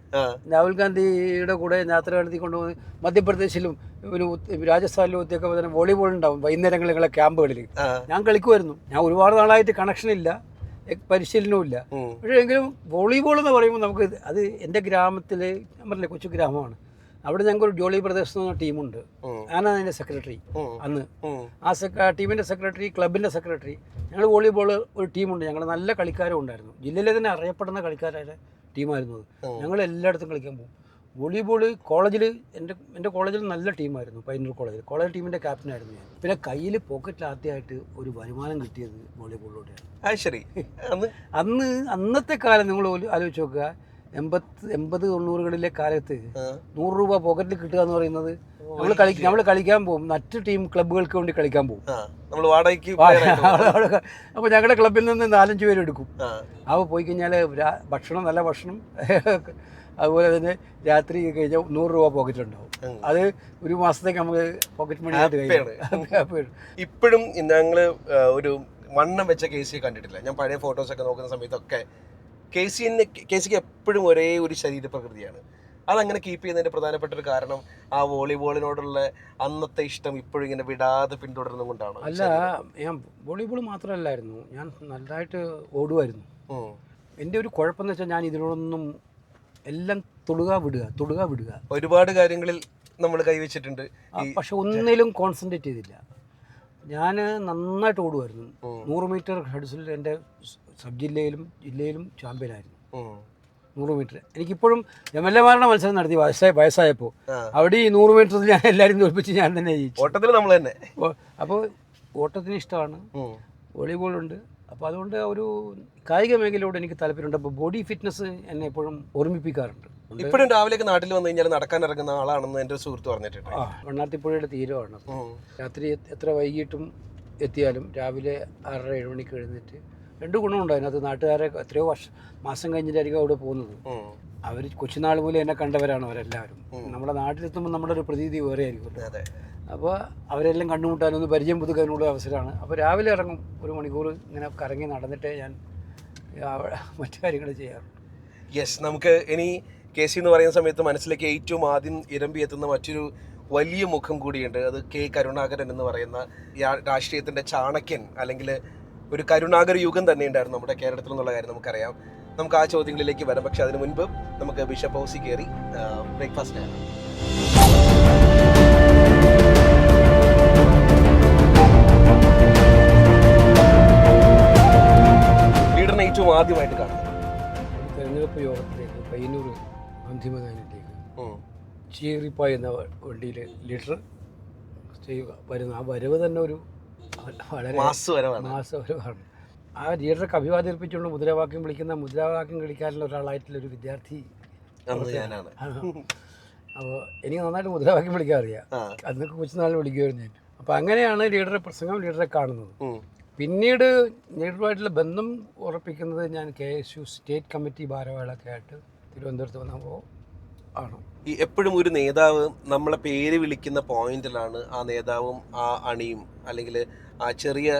രാഹുൽ ഗാന്ധിയുടെ കൂടെ യാത്ര നടത്തി കൊണ്ടുപോകുന്ന മധ്യപ്രദേശിലും ഒരു രാജസ്ഥാനിലും ഒത്തിയൊക്കെ തന്നെ വോളിബോൾ ഉണ്ടാവും വൈകുന്നേരങ്ങളിലെ ക്യാമ്പുകളിൽ. ഞാൻ കളിക്കുമായിരുന്നു. ഞാൻ ഒരുപാട് നാളായിട്ട് കണക്ഷൻ ഇല്ല, പരിശീലനവും ഇല്ല. പക്ഷേ എങ്കിലും വോളിബോൾ എന്ന് പറയുമ്പോൾ നമുക്ക് അത് എൻ്റെ ഗ്രാമത്തിൽ, ഞാൻ പറഞ്ഞില്ലേ കൊച്ചു ഗ്രാമമാണ്, അവിടെ ഞങ്ങൾക്കൊരു ജോളി ബ്രദേഴ്സ് എന്ന് പറഞ്ഞ ടീമുണ്ട്. ഞാനാണ് അതിൻ്റെ സെക്രട്ടറി അന്ന്. ആ ടീമിൻ്റെ സെക്രട്ടറി, ക്ലബിൻ്റെ സെക്രട്ടറി. ഞങ്ങൾ വോളിബോൾ ഒരു ടീമുണ്ട്. ഞങ്ങൾ നല്ല കളിക്കാരും ഉണ്ടായിരുന്നു. ജില്ലയിലെ തന്നെ അറിയപ്പെടുന്ന കളിക്കാരുടെ ടീമായിരുന്നു അത്. ഞങ്ങൾ എല്ലായിടത്തും കളിക്കാൻ പോകും. വോളിബോൾ കോളേജിൽ എൻ്റെ കോളേജിൽ നല്ല ടീമായിരുന്നു. പയ്യന്നൂർ കോളേജ് ടീമിൻ്റെ ക്യാപ്റ്റനായിരുന്നു ഞാൻ. പിന്നെ കയ്യിൽ പോക്കറ്റിൽ ആദ്യമായിട്ട് ഒരു വരുമാനം കിട്ടിയത് വോളിബോളിലൂടെയാണ്. അന്നത്തെ കാലം നിങ്ങൾ ആലോചിച്ച് നോക്കുക. 80-90കളിലെ കാലത്ത് 100 രൂപ പോക്കറ്റിൽ കിട്ടുക എന്ന് പറയുന്നത്, നമ്മൾ കളിക്കാൻ പോകും, മറ്റു ടീം ക്ലബ്ബുകൾക്ക് വേണ്ടി കളിക്കാൻ പോകും. അപ്പോൾ ഞങ്ങളുടെ ക്ലബ്ബിൽ നിന്ന് 4-5 പേര് എടുക്കും. അപ്പോൾ പോയി കഴിഞ്ഞാൽ നല്ല ഭക്ഷണം, അതുപോലെ തന്നെ രാത്രി കഴിഞ്ഞാൽ 100 രൂപ പോക്കറ്റിലുണ്ടാവും. അത് ഒരു മാസത്തേക്ക് നമുക്ക് പോക്കറ്റ് മണി ആയിട്ട് കഴിയും. ഇപ്പോഴും ഞങ്ങൾ ഒരു വണ്ണം വെച്ച KC കണ്ടിട്ടില്ല. ഞാൻ പഴയ ഫോട്ടോസൊക്കെ നോക്കുന്ന സമയത്തൊക്കെ KCക്ക് എപ്പോഴും ഒരേ ഒരു ശരീരപ്രകൃതിയാണ്. അതങ്ങനെ കീപ്പ് ചെയ്യുന്നതിൻ്റെ പ്രധാനപ്പെട്ട ഒരു കാരണം ആ വോളിബോളിനോടുള്ള അന്നത്തെ ഇഷ്ടം ഇപ്പോഴും ഇങ്ങനെ വിടാതെ പിന്തുടരുന്നുകൊണ്ടാണ്. അല്ല, ഞാൻ വോളിബോൾ മാത്രമല്ലായിരുന്നു, ഞാൻ നല്ലതായിട്ട് ഓടുമായിരുന്നു. എൻ്റെ ഒരു കുഴപ്പമെന്ന് വെച്ചാൽ ഞാൻ ഇതിനോടൊന്നും എല്ലാം തൊടുക വിടുക ഒരുപാട് കാര്യങ്ങളിൽ നമ്മൾ കൈവച്ചിട്ടുണ്ട്. പക്ഷെ ഒന്നിലും കോൺസെൻട്രേറ്റ് ചെയ്തില്ല. ഞാൻ നന്നായിട്ട് ഓടുമായിരുന്നു. 100 മീറ്റർ ഹഡിൽസിൽ എൻ്റെ സബ് ജില്ലയിലും ചാമ്പ്യനായിരുന്നു. 100 മീറ്റർ. എനിക്കിപ്പോഴും MLA-മാരുടെ മത്സരം നടത്തി വയസ്സായപ്പോൾ അവിടെ ഈ 100 മീറ്ററിൽ ഞാൻ എല്ലാവരും തോൽപ്പിച്ച് ഞാൻ തന്നെ ജയിച്ചു. ഓട്ടത്തിൽ നമ്മൾ തന്നെ. അപ്പോൾ ഓട്ടത്തിന് ഇഷ്ടമാണ്, വോളിബോളുണ്ട്. അപ്പോൾ അതുകൊണ്ട് ഒരു കായിക മേഖലയോട് എനിക്ക് താല്പര്യമുണ്ട്. അപ്പോൾ ബോഡി ഫിറ്റ്നസ് എന്നെ എപ്പോഴും ഓർമ്മിപ്പിക്കാറുണ്ട്. ഇപ്പോഴും രാവിലെയൊക്കെ നാട്ടിൽ വന്നു കഴിഞ്ഞാൽ നടക്കാൻ ഇറങ്ങുന്ന ആളാണെന്ന് എൻ്റെ ഒരു സുഹൃത്ത് പറഞ്ഞിട്ടുണ്ട്. വണ്ണാത്തിപ്പുഴയുടെ തീരമാണ്. രാത്രി എത്ര വൈകിട്ടും എത്തിയാലും രാവിലെ 6:30-7 മണിക്ക് എഴുന്നേറ്റ് 2 ഗുണമുണ്ട് അതിനകത്ത്. നാട്ടുകാരെ എത്രയോ മാസം കഴിഞ്ഞിട്ടായിരിക്കും അവിടെ പോകുന്നത്. അവർ കൊച്ചുനാൾ മൂലം എന്നെ കണ്ടവരാണ് അവരെല്ലാവരും. നമ്മുടെ നാട്ടിലെത്തുമ്പോൾ നമ്മുടെ ഒരു പ്രതീതി വേറെ ആയിരിക്കും. അപ്പോൾ അവരെല്ലാം കണ്ടുമുട്ടാനൊന്ന് പരിചയം പുതുക്കാനുള്ള അവസരമാണ്. അപ്പോൾ രാവിലെ ഇറങ്ങും, 1 മണിക്കൂർ ഇങ്ങനെ കറങ്ങി നടന്നിട്ടേ ഞാൻ മറ്റു കാര്യങ്ങൾ ചെയ്യാറുണ്ട്. യെസ്, നമുക്ക് ഇനി KC എന്ന് പറയുന്ന സമയത്ത് മനസ്സിലേക്ക് ഏറ്റവും ആദ്യം ഇരമ്പി എത്തുന്ന മറ്റൊരു വലിയ മുഖം കൂടിയുണ്ട്. അത് K കരുണാകരൻ എന്ന് പറയുന്ന രാഷ്ട്രീയത്തിൻ്റെ ചാണക്യൻ, അല്ലെങ്കിൽ ഒരു കരുണാകര യുഗം തന്നെ ഉണ്ടായിരുന്നു നമ്മുടെ കേരളത്തിൽ എന്നുള്ള കാര്യം നമുക്കറിയാം. നമുക്ക് ആ ചോദ്യങ്ങളിലേക്ക് വരാം. പക്ഷെ അതിന് മുൻപ് നമുക്ക് ബിഷപ്പ് ഹൗസിൽ കയറി ബ്രേക്ക്ഫാസ്റ്റ് ആണ്. ലീഡറിനെ ഏറ്റവും ആദ്യമായിട്ട് കാണുന്നത് തെരഞ്ഞെടുപ്പ് യോഗത്തിലേക്ക് പയ്യന്നൂർ ഗാന്ധിമൈതാനത്തിലേക്ക് ചീറിപ്പായ എന്ന വണ്ടിയിൽ ലീഡർ ചെയ്യുക വരുന്ന ആ വരവ് തന്നെ ഒരു വളരെ മാസവരവാണ്. ആ ലീഡർക്ക് അഭിവാദ്യം അർപ്പിച്ചുകൊണ്ട് മുദ്രാവാക്യം വിളിക്കുന്ന മുദ്രാവാക്യം കളിക്കാനുള്ള ഒരാളായിട്ടുള്ള ഒരു വിദ്യാർത്ഥി ഞാനാണ്. അപ്പോൾ എനിക്ക് നന്നായിട്ട് മുദ്രാവാക്യം വിളിക്കാൻ അറിയാം. അന്നൊക്കെ കൊച്ചുനാൾ വിളിക്കുമായിരുന്നു ഞാൻ. അപ്പോൾ അങ്ങനെയാണ് ലീഡറെ പ്രസംഗം ലീഡറെ കാണുന്നത്. പിന്നീട് ലീഡറുമായിട്ടുള്ള ബന്ധം ഉറപ്പിക്കുന്നത് ഞാൻ KSU സ്റ്റേറ്റ് കമ്മിറ്റി ഭാരവാഹികളൊക്കെ ആയിട്ട് തിരുവനന്തപുരത്ത് വന്നപ്പോൾ ആണ്. ഈ എപ്പോഴും ഒരു നേതാവ് നമ്മളെ പേര് വിളിക്കുന്ന പോയിന്റിലാണ് ആ നേതാവും ആ അണിയും അല്ലെങ്കിൽ ആ ചെറിയ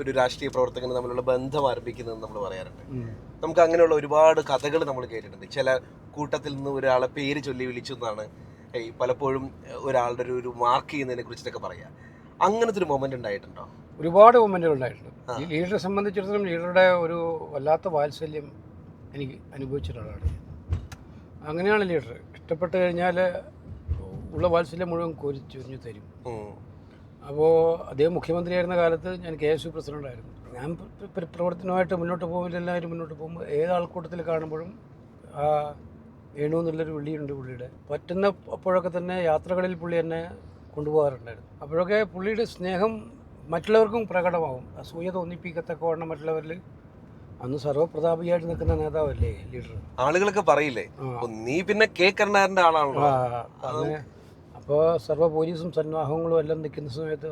ഒരു രാഷ്ട്രീയ പ്രവർത്തകന് തമ്മിലുള്ള ബന്ധം ആരംഭിക്കുന്നതെന്ന് നമ്മൾ പറയാറുണ്ട്. നമുക്ക് അങ്ങനെയുള്ള ഒരുപാട് കഥകൾ നമ്മൾ കേട്ടിട്ടുണ്ട്. ചില കൂട്ടത്തിൽ നിന്ന് ഒരാളെ പേര് ചൊല്ലി വിളിച്ചു എന്നാണ് പലപ്പോഴും ഒരാളുടെ ഒരു മാർക്ക് ചെയ്യുന്നതിനെ കുറിച്ചിട്ടൊക്കെ പറയാം. അങ്ങനത്തെ ഒരു മൊമെന്റ് ഉണ്ടായിട്ടുണ്ടോ? ഒരുപാട് മൊമെന്റുകൾ ഉണ്ടായിട്ടുണ്ട്. ഈ ലീഡറെ സംബന്ധിച്ചിടത്തോളം ലീഡറുടെ ഒരു വല്ലാത്ത വാത്സല്യം എനിക്ക് അനുഭവിച്ചിട്ടുള്ളതാണ്. അങ്ങനെയാണ് ലീഡർ. ഇഷ്ടപ്പെട്ട് കഴിഞ്ഞാൽ ഉള്ള വാത്സല്യം മുഴുവൻ കോരിച്ചൊരിഞ്ഞു തരും. അപ്പോൾ അദ്ദേഹം മുഖ്യമന്ത്രിയായിരുന്ന കാലത്ത് ഞാൻ KSU പ്രസിഡൻ്റായിരുന്നു. ഞാൻ പ്രവർത്തനമായിട്ട് മുന്നോട്ട് പോകുമ്പോൾ എല്ലാവരും മുന്നോട്ട് പോകുമ്പോൾ ഏതാൾക്കൂട്ടത്തിൽ കാണുമ്പോഴും ആ വേണു എന്നുള്ളൊരു വിളിയുണ്ട് പുള്ളിയുടെ. പറ്റുന്ന അപ്പോഴൊക്കെ തന്നെ യാത്രകളിൽ പുള്ളി എന്നെ കൊണ്ടുപോകാറുണ്ടായിരുന്നു. അപ്പോഴൊക്കെ പുള്ളിയുടെ സ്നേഹം മറ്റുള്ളവർക്കും പ്രകടമാവും. അസൂയ തോന്നിപ്പിക്കത്തക്കവണ്ണം മറ്റുള്ളവരിൽ അന്ന് സർവ്വപ്രതാപിയായിട്ട് നിൽക്കുന്ന നേതാവല്ലേ ലീഡർ. ആളുകളൊക്കെ പറയില്ലേ നീ പിന്നെ K കരുണാകരൻ്റെ ആളാണല്ലോ. അങ്ങനെ അപ്പോൾ സർവ്വ പോലീസും സന്നാഹങ്ങളും എല്ലാം നിൽക്കുന്ന സമയത്ത്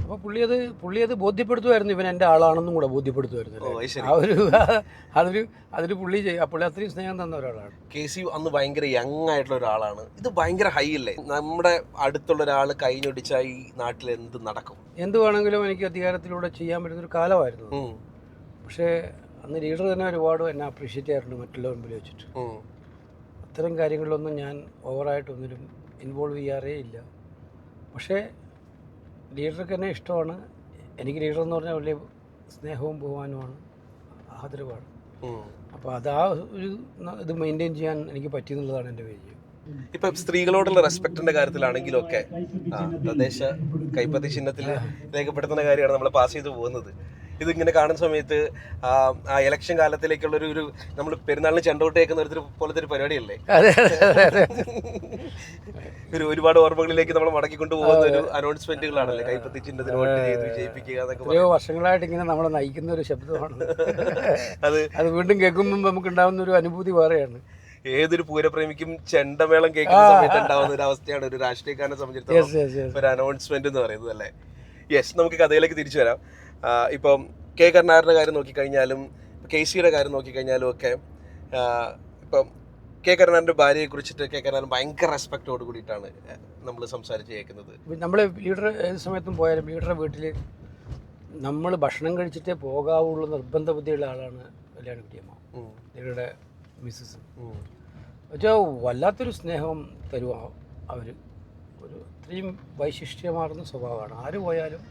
അപ്പോൾ പുള്ളി അത് ബോധ്യപ്പെടുത്തുമായിരുന്നു. ഇവൻ എൻ്റെ ആളാണെന്നും കൂടെ ബോധ്യപ്പെടുത്തുമായിരുന്നു. അതിൽ പുള്ളി അത്രയും സ്നേഹം തന്ന ഒരാളാണ്. KC അന്ന് ഭയങ്കര യങ് ആയിട്ടുള്ള ഒരാളാണ്. ഇത് ഭയങ്കര ഹൈ അല്ലേ? നമ്മുടെ അടുത്തുള്ള ഒരാൾ കൈഞ്ഞൊടിച്ചാൽ ഈ നാട്ടിൽ എന്ത് നടക്കും? എന്ത് വേണമെങ്കിലും എനിക്ക് അധികാരത്തിലൂടെ ചെയ്യാൻ പറ്റുന്നൊരു കാലമായിരുന്നു. പക്ഷേ അന്ന് ലീഡർ തന്നെ ഒരുപാട് എന്നെ അപ്രീഷിയേറ്റ് ചെയ്യാറുണ്ട് മറ്റുള്ളവർ മുമ്പിൽ വെച്ചിട്ട്. അത്തരം കാര്യങ്ങളിലൊന്നും ഞാൻ ഓവറായിട്ടൊന്നിലും ഇൻവോൾവ് ചെയ്യാറേ ഇല്ല. പക്ഷേ ലീഡർക്ക് എന്നെ ഇഷ്ടമാണ്. എനിക്ക് ലീഡർ എന്ന് പറഞ്ഞാൽ വലിയ സ്നേഹവും ബഹുമാനവുമാണ്, ആദരവാണ്. അപ്പോൾ അത് ആ ഒരു ഇത് മെയിൻറ്റെയിൻ ചെയ്യാൻ എനിക്ക് പറ്റിയെന്നുള്ളതാണ് എൻ്റെ വിജയം. ഇപ്പം സ്ത്രീകളോടുള്ള റെസ്പെക്റ്റിൻ്റെ കാര്യത്തിലാണെങ്കിലും ഒക്കെ തദ്ദേശ കൈപ്പത്തി ചിഹ്നത്തിൽ രേഖപ്പെടുത്തുന്ന കാര്യമാണ് നമ്മൾ പാസ് ചെയ്ത് പോകുന്നത്. ഇതിങ്ങനെ കാണുന്ന സമയത്ത് ആ ഇലക്ഷൻ കാലത്തിലേക്കുള്ള ഒരു നമ്മൾ പെരുന്നാളിന് ചെണ്ടോട്ട് കേൾക്കുന്ന ഒരു പോലത്തെ ഒരു പരിപാടിയല്ലേ? ഒരുപാട് ഓർമ്മകളിലേക്ക് നമ്മൾ മടക്കിക്കൊണ്ട് പോകുന്ന ഒരു അനൗൺസ്മെന്റുകളാണല്ലേ കൈപ്പത്തി ചിഹ്നത്തിന് വോട്ട് ചെയ്ത് വിജയിപ്പിക്കുക എന്നൊക്കെ. ഓരോ വർഷങ്ങളായിട്ട് ഇങ്ങനെ നമ്മളെ നയിക്കുന്ന ഒരു ശബ്ദമാണ് അത് വീണ്ടും കേൾക്കുമ്പോൾ നമുക്ക് ഉണ്ടാകുന്ന ഒരു അനുഭൂതി വേറെയാണ്. ഏതൊരു പൂരപ്രേമിക്കും ചെണ്ടമേളം കേൾക്കുന്ന സമയത്ത് ഉണ്ടാവുന്ന ഒരു അവസ്ഥയാണ് ഒരു രാഷ്ട്രീയക്കാരനെ സംബന്ധിച്ചിടത്തോളം ഒരു അനൗൺസ്മെന്റ് എന്ന് പറയുന്നത് അല്ലേ? യെസ്, നമുക്ക് കഥയിലേക്ക് തിരിച്ചു വരാം. ഇപ്പം K കരുണാകരൻ്റെ കാര്യം നോക്കിക്കഴിഞ്ഞാലും KCയുടെ കാര്യം നോക്കിക്കഴിഞ്ഞാലും ഒക്കെ ഇപ്പം K കരുണാകരൻ്റെ ഭാര്യയെ കുറിച്ചിട്ട് K കരുണാകരൻ ഭയങ്കര റെസ്പെക്റ്റോട് കൂടിയിട്ടാണ് നമ്മൾ സംസാരിച്ച് കേൾക്കുന്നത്. നമ്മൾ ലീഡർ ഏത് സമയത്തും പോയാലും ലീഡറുടെ വീട്ടിൽ നമ്മൾ ഭക്ഷണം കഴിച്ചിട്ടേ പോകാവുള്ള നിർബന്ധ ബുദ്ധിയുള്ള ആളാണ് കല്യാണക്കുട്ടിയമ്മ, ലീഡറുടെ മിസ്സസ്. വെച്ചാൽ വല്ലാത്തൊരു സ്നേഹം തരുക അവർ. ഒരു ഇത്രയും വൈശിഷ്ട്യമാർന്ന സ്വഭാവമാണ്. ആര് പോയാലും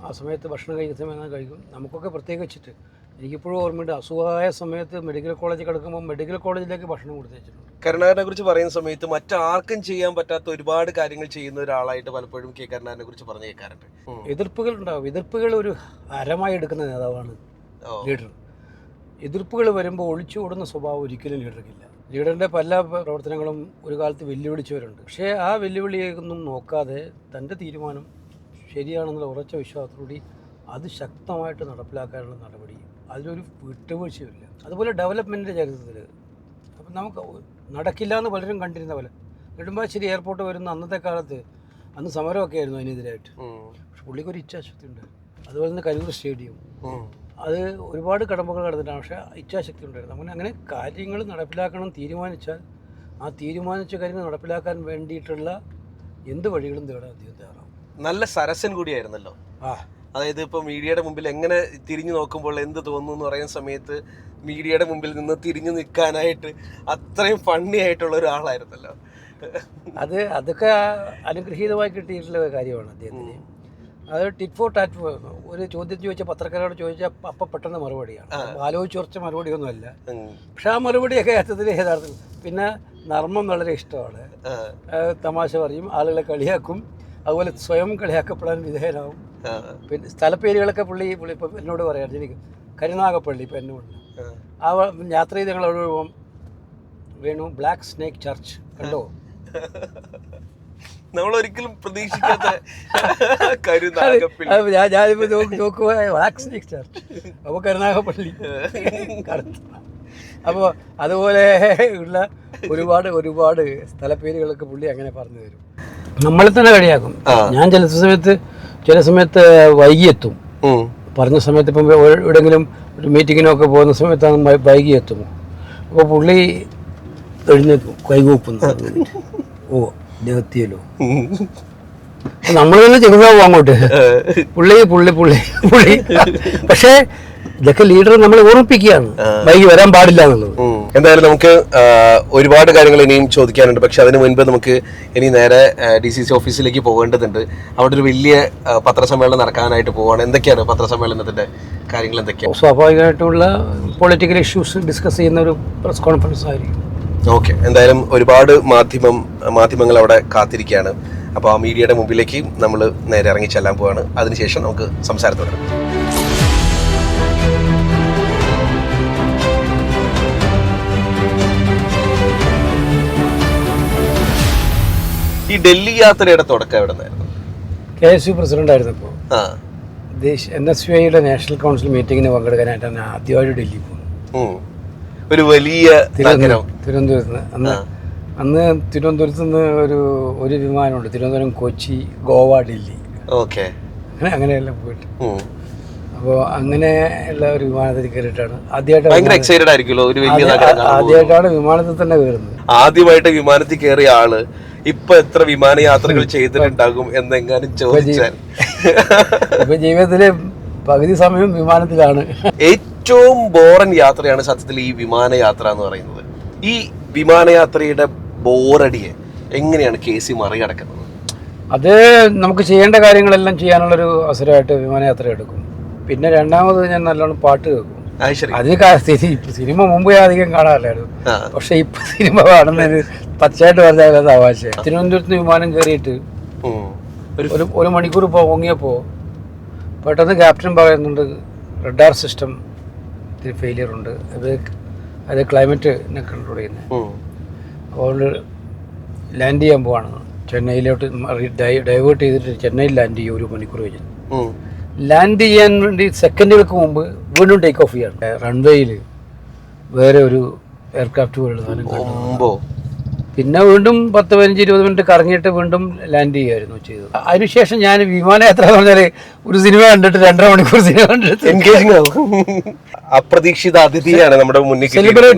ആ സമയത്ത് ഭക്ഷണം കഴിക്കുന്ന സമയം കഴിക്കും. നമുക്കൊക്കെ പ്രത്യേകിച്ചിട്ട് എനിക്കിപ്പോഴും ഓർമ്മയുണ്ട്, അസുഖമായ സമയത്ത് മെഡിക്കൽ കോളേജിൽ കിടക്കുമ്പോൾ മെഡിക്കൽ കോളേജിലേക്ക് ഭക്ഷണം കൊടുത്തു വെച്ചിട്ടുണ്ട്. കരുണാകരനെ കുറിച്ച് പറയുന്ന സമയത്ത് മറ്റാർക്കും ചെയ്യാൻ പറ്റാത്ത ഒരുപാട് കാര്യങ്ങൾ ചെയ്യുന്ന ഒരാളായിട്ട് പലപ്പോഴും K കരുണാകരനെ കുറിച്ച് പറഞ്ഞു കേൾക്കാറുണ്ട്. എതിർപ്പുകൾ ഉണ്ടാവും. എതിർപ്പുകൾ ഒരു ഹരമായി എടുക്കുന്ന നേതാവാണ് ലീഡർ. എതിർപ്പുകൾ വരുമ്പോൾ ഒളിച്ചോടുന്ന സ്വഭാവം ഒരിക്കലും ലീഡർക്കില്ല. ലീഡറിൻ്റെ പല പ്രവർത്തനങ്ങളും ഒരു കാലത്ത് വെല്ലുവിളിച്ചവരുണ്ട്. പക്ഷേ ആ വെല്ലുവിളിയൊന്നും നോക്കാതെ തൻ്റെ തീരുമാനം ശരിയാണെന്നുള്ള ഉറച്ച വിശ്വാസത്തോടെ അത് ശക്തമായിട്ട് നടപ്പിലാക്കാനുള്ള നടപടി, അതിലൊരു വിട്ടുവീഴ്ചയില്ല. അതുപോലെ ഡെവലപ്മെൻറ്റിൻ്റെ ചരിത്രത്തിൽ നമുക്ക് നടക്കില്ല എന്ന് പലരും കണ്ടിരുന്ന പോലെ. നെടുമ്പാശ്ശേരി എയർപോർട്ട് വരുന്ന അന്നത്തെ കാലത്ത് അന്ന് സമരമൊക്കെ ആയിരുന്നു അതിനെതിരായിട്ട്. പക്ഷെ പുള്ളിക്കൊരു ഇച്ഛാശക്തി ഉണ്ട്. അതുപോലെ തന്നെ കരൂർ സ്റ്റേഡിയം, അത് ഒരുപാട് കടമ്പകൾ കടന്നിട്ടാണ്, പക്ഷേ ഇച്ഛാശക്തി ഉണ്ടായിരുന്നു. അങ്ങനെ കാര്യങ്ങൾ നടപ്പിലാക്കണം തീരുമാനിച്ചാൽ ആ തീരുമാനിച്ച കാര്യങ്ങൾ നടപ്പിലാക്കാൻ വേണ്ടിയിട്ടുള്ള എന്ത് വഴികളും തേടാൻ അദ്ദേഹം തയ്യാറാവും. നല്ല സരസൻ കൂടിയായിരുന്നല്ലോ. അതായത് ഇപ്പോൾ മീഡിയയുടെ മുമ്പിൽ എങ്ങനെ തിരിഞ്ഞു നോക്കുമ്പോൾ എന്ത് തോന്നുന്നു എന്ന് പറയുന്ന സമയത്ത് മീഡിയയുടെ മുമ്പിൽ നിന്ന് തിരിഞ്ഞു നിൽക്കാനായിട്ട് അത്രയും ഫണ്ണി ആയിട്ടുള്ള ഒരാളായിരുന്നല്ലോ. അതൊക്കെ അനുഗ്രഹീതമായി കിട്ടിയിട്ടുള്ള കാര്യമാണ് അദ്ദേഹത്തിന്. അത് ടിറ്റ് ഫോർ ടാറ്റ് ഫോർ. ഒരു ചോദ്യം ചോദിച്ചാൽ പത്രക്കാരോട് ചോദിച്ചാൽ അപ്പം പെട്ടെന്ന് മറുപടിയാണ്, ആലോചിച്ച് കുറച്ച് മറുപടിയൊന്നുമല്ല. പക്ഷെ ആ മറുപടിയൊക്കെ യഥാർത്ഥത്തിൽ യഥാർത്ഥത്തിൽ പിന്നെ നർമ്മം വളരെ ഇഷ്ടമാണ്. തമാശ പറയും, ആളുകളെ കളിയാക്കും, അതുപോലെ സ്വയം കളിയാക്കപ്പെടാൻ വിധേയനാവും. പിന്നെ സ്ഥലപ്പേരുകളൊക്കെ പുള്ളി ഇപ്പം എന്നോട് പറയാം, എനിക്ക് കരുനാഗപ്പള്ളി ഇപ്പം എന്നോട് ആ യാത്ര ചെയ്ത് ഞങ്ങൾ അവിടെ വേണു ബ്ലാക്ക് സ്നേക്ക് ചർച്ച് കണ്ടോ, നമ്മൾ ഒരിക്കലും പ്രതീക്ഷിക്കാത്ത ഞാനിപ്പോ നോക്കുമ്പോ ബ്ലാക്ക് സ്നേക്ക് ചർച്ച്, അപ്പോൾ കരുനാഗപ്പള്ളി. അപ്പോൾ അതുപോലെ ഉള്ള ഒരുപാട് സ്ഥലപ്പേരുകളൊക്കെ പുള്ളി അങ്ങനെ പറഞ്ഞു തരും. നമ്മളെ തന്നെ കളിയാക്കും. ഞാൻ ചില സമയത്ത് വൈകി എത്തും. പറഞ്ഞ സമയത്ത് ഇപ്പം എവിടെയെങ്കിലും ഒരു മീറ്റിങ്ങിനൊക്കെ പോകുന്ന സമയത്താണ് വൈകി എത്തുമോ, അപ്പോൾ പുള്ളി എഴുന്നേക്കും കൈകൂപ്പുന്നു, ഓ എത്തിയല്ലോ. നമ്മൾ തന്നെ ചെറുതാവും അങ്ങോട്ട്, പുള്ളി. പക്ഷേ ഇതൊക്കെ ലീഡർ നമ്മൾ ഓർമ്മിപ്പിക്കുകയാണ് വൈകി വരാൻ പാടില്ല എന്നുള്ളത്. എന്തായാലും നമുക്ക് ഒരുപാട് കാര്യങ്ങൾ ഇനിയും ചോദിക്കാനുണ്ട്. പക്ഷെ അതിന് മുൻപ് നമുക്ക് ഇനി നേരെ DCC ഓഫീസിലേക്ക് പോകേണ്ടതുണ്ട്. അവിടെ ഒരു വലിയ പത്രസമ്മേളനം നടക്കാനായിട്ട് പോവാണ്. എന്തൊക്കെയാണ് പത്രസമ്മേളനത്തിന്റെ കാര്യങ്ങൾ എന്തൊക്കെയാണ്? സ്വാഭാവികമായിട്ടുള്ള പൊളിറ്റിക്കൽ ഇഷ്യൂസ് ഡിസ്കസ് ചെയ്യുന്ന ഒരു പ്രസ് കോൺഫറൻസ് ആയിരിക്കും. ഓക്കെ, എന്തായാലും ഒരുപാട് മാധ്യമങ്ങൾ അവിടെ കാത്തിരിക്കുകയാണ്. അപ്പോൾ ആ മീഡിയയുടെ മുമ്പിലേക്ക് നമ്മൾ നേരെ ഇറങ്ങി ചെല്ലാൻ പോവാണ്. അതിനുശേഷം നമുക്ക് സംസാരം തുടരാം. ഈ ഡൽഹി യാത്രയുടെ തുടക്കം എവിടെ നിന്നായിരുന്നു? KSU പ്രസിഡന്റ് ആയിരുന്നപ്പോൾ NSUIയുടെ നാഷണൽ കൗൺസിൽ മീറ്റിങ്ങിന് പങ്കെടുക്കാനായിട്ടാണ് ആദ്യമായിട്ട് ഡൽഹി പോകുന്നത്. ഒരു വലിയ തിരുവനന്തപുരത്ത് നിന്ന്. അന്ന് തിരുവനന്തപുരത്ത് നിന്ന് ഒരു വിമാനമുണ്ട്, തിരുവനന്തപുരം, കൊച്ചി, ഗോവ, ഡൽഹി. ഓക്കെ, അങ്ങനെയെല്ലാം പോയിട്ട്. അപ്പോൾ അങ്ങനെയുള്ള ഒരു വിമാനത്തിൽ കയറിയിട്ടാണ് ആദ്യമായിട്ടാണ് വിമാനത്തിൽ തന്നെ കയറുന്നത്. ആദ്യമായിട്ട് വിമാനത്തിൽ കയറിയ ആള് ഇപ്പൊ എത്ര വിമാനയാത്രകൾ ചെയ്തിട്ടുണ്ടാകും എന്നെങ്ങാനും ചോദിച്ചാൽ? ഇപ്പൊ ജീവിതത്തിലെ പകുതി സമയം വിമാനത്തിലാണ്. ഏറ്റവും ബോറൻ യാത്രയാണ് സത്യത്തിൽ ഈ വിമാനയാത്ര എന്ന് പറയുന്നത്. ഈ വിമാനയാത്രയുടെ ബോറടിയെ എങ്ങനെയാണ് KC മറികടക്കുന്നത്? അത് നമുക്ക് ചെയ്യേണ്ട കാര്യങ്ങളെല്ലാം ചെയ്യാനുള്ളൊരു അവസരമായിട്ട് വിമാനയാത്ര എടുക്കും. പിന്നെ രണ്ടാമത് ഞാൻ നല്ലോണം പാട്ട് കേൾക്കും. അതിന് സിനിമ മുമ്പ് അധികം കാണാറില്ലായിരുന്നു, പക്ഷെ ഇപ്പൊ സിനിമ കാണുന്നതിന് പച്ചയായിട്ട് പറഞ്ഞാൽ ആവാശം. തിരുവനന്തപുരത്ത് വിമാനം കയറിയിട്ട് ഒരു മണിക്കൂർ പൊങ്ങിയപ്പോൾ പെട്ടെന്ന് ക്യാപ്റ്റൻ പറയുന്നുണ്ട് റഡാർ സിസ്റ്റം ഫെയിലിയർ ഉണ്ട്, അത് ക്ലൈമറ്റിനെ കൺട്രോൾ ചെയ്യുന്നത്. അതുകൊണ്ട് ലാൻഡ് ചെയ്യാൻ പോവാണ്. ചെന്നൈയിലോട്ട് ഡൈവേർട്ട് ചെയ്തിട്ട് ചെന്നൈയിൽ ലാൻഡ് ചെയ്യും. ഒരു മണിക്കൂർ കഴിഞ്ഞ് ലാൻഡ് ചെയ്യാൻ വേണ്ടി സെക്കൻഡുകൾക്ക് മുമ്പ് വീണ്ടും ടേക്ക് ഓഫ് ചെയ്യാണ്. റൺവേയിൽ വേറെ ഒരു എയർക്രാഫ്റ്റ് പോലുള്ള പിന്നെ വീണ്ടും 10-15-20 മിനിറ്റ് കറങ്ങിയിട്ട് വീണ്ടും ലാൻഡ് ചെയ്യുമായിരുന്നു ചെയ്തത്. അതിനുശേഷം ഞാൻ വിമാനയാത്ര എന്ന് പറഞ്ഞാൽ ഒരു സിനിമ കണ്ടിട്ട് 2.5 മണിക്കൂർ സിനിമ കണ്ടിട്ട് എൻഗേജിംഗ് ആവും. അപ്രതീക്ഷിത അതിഥിയാണ് നമ്മുടെ മുന്നിൽ,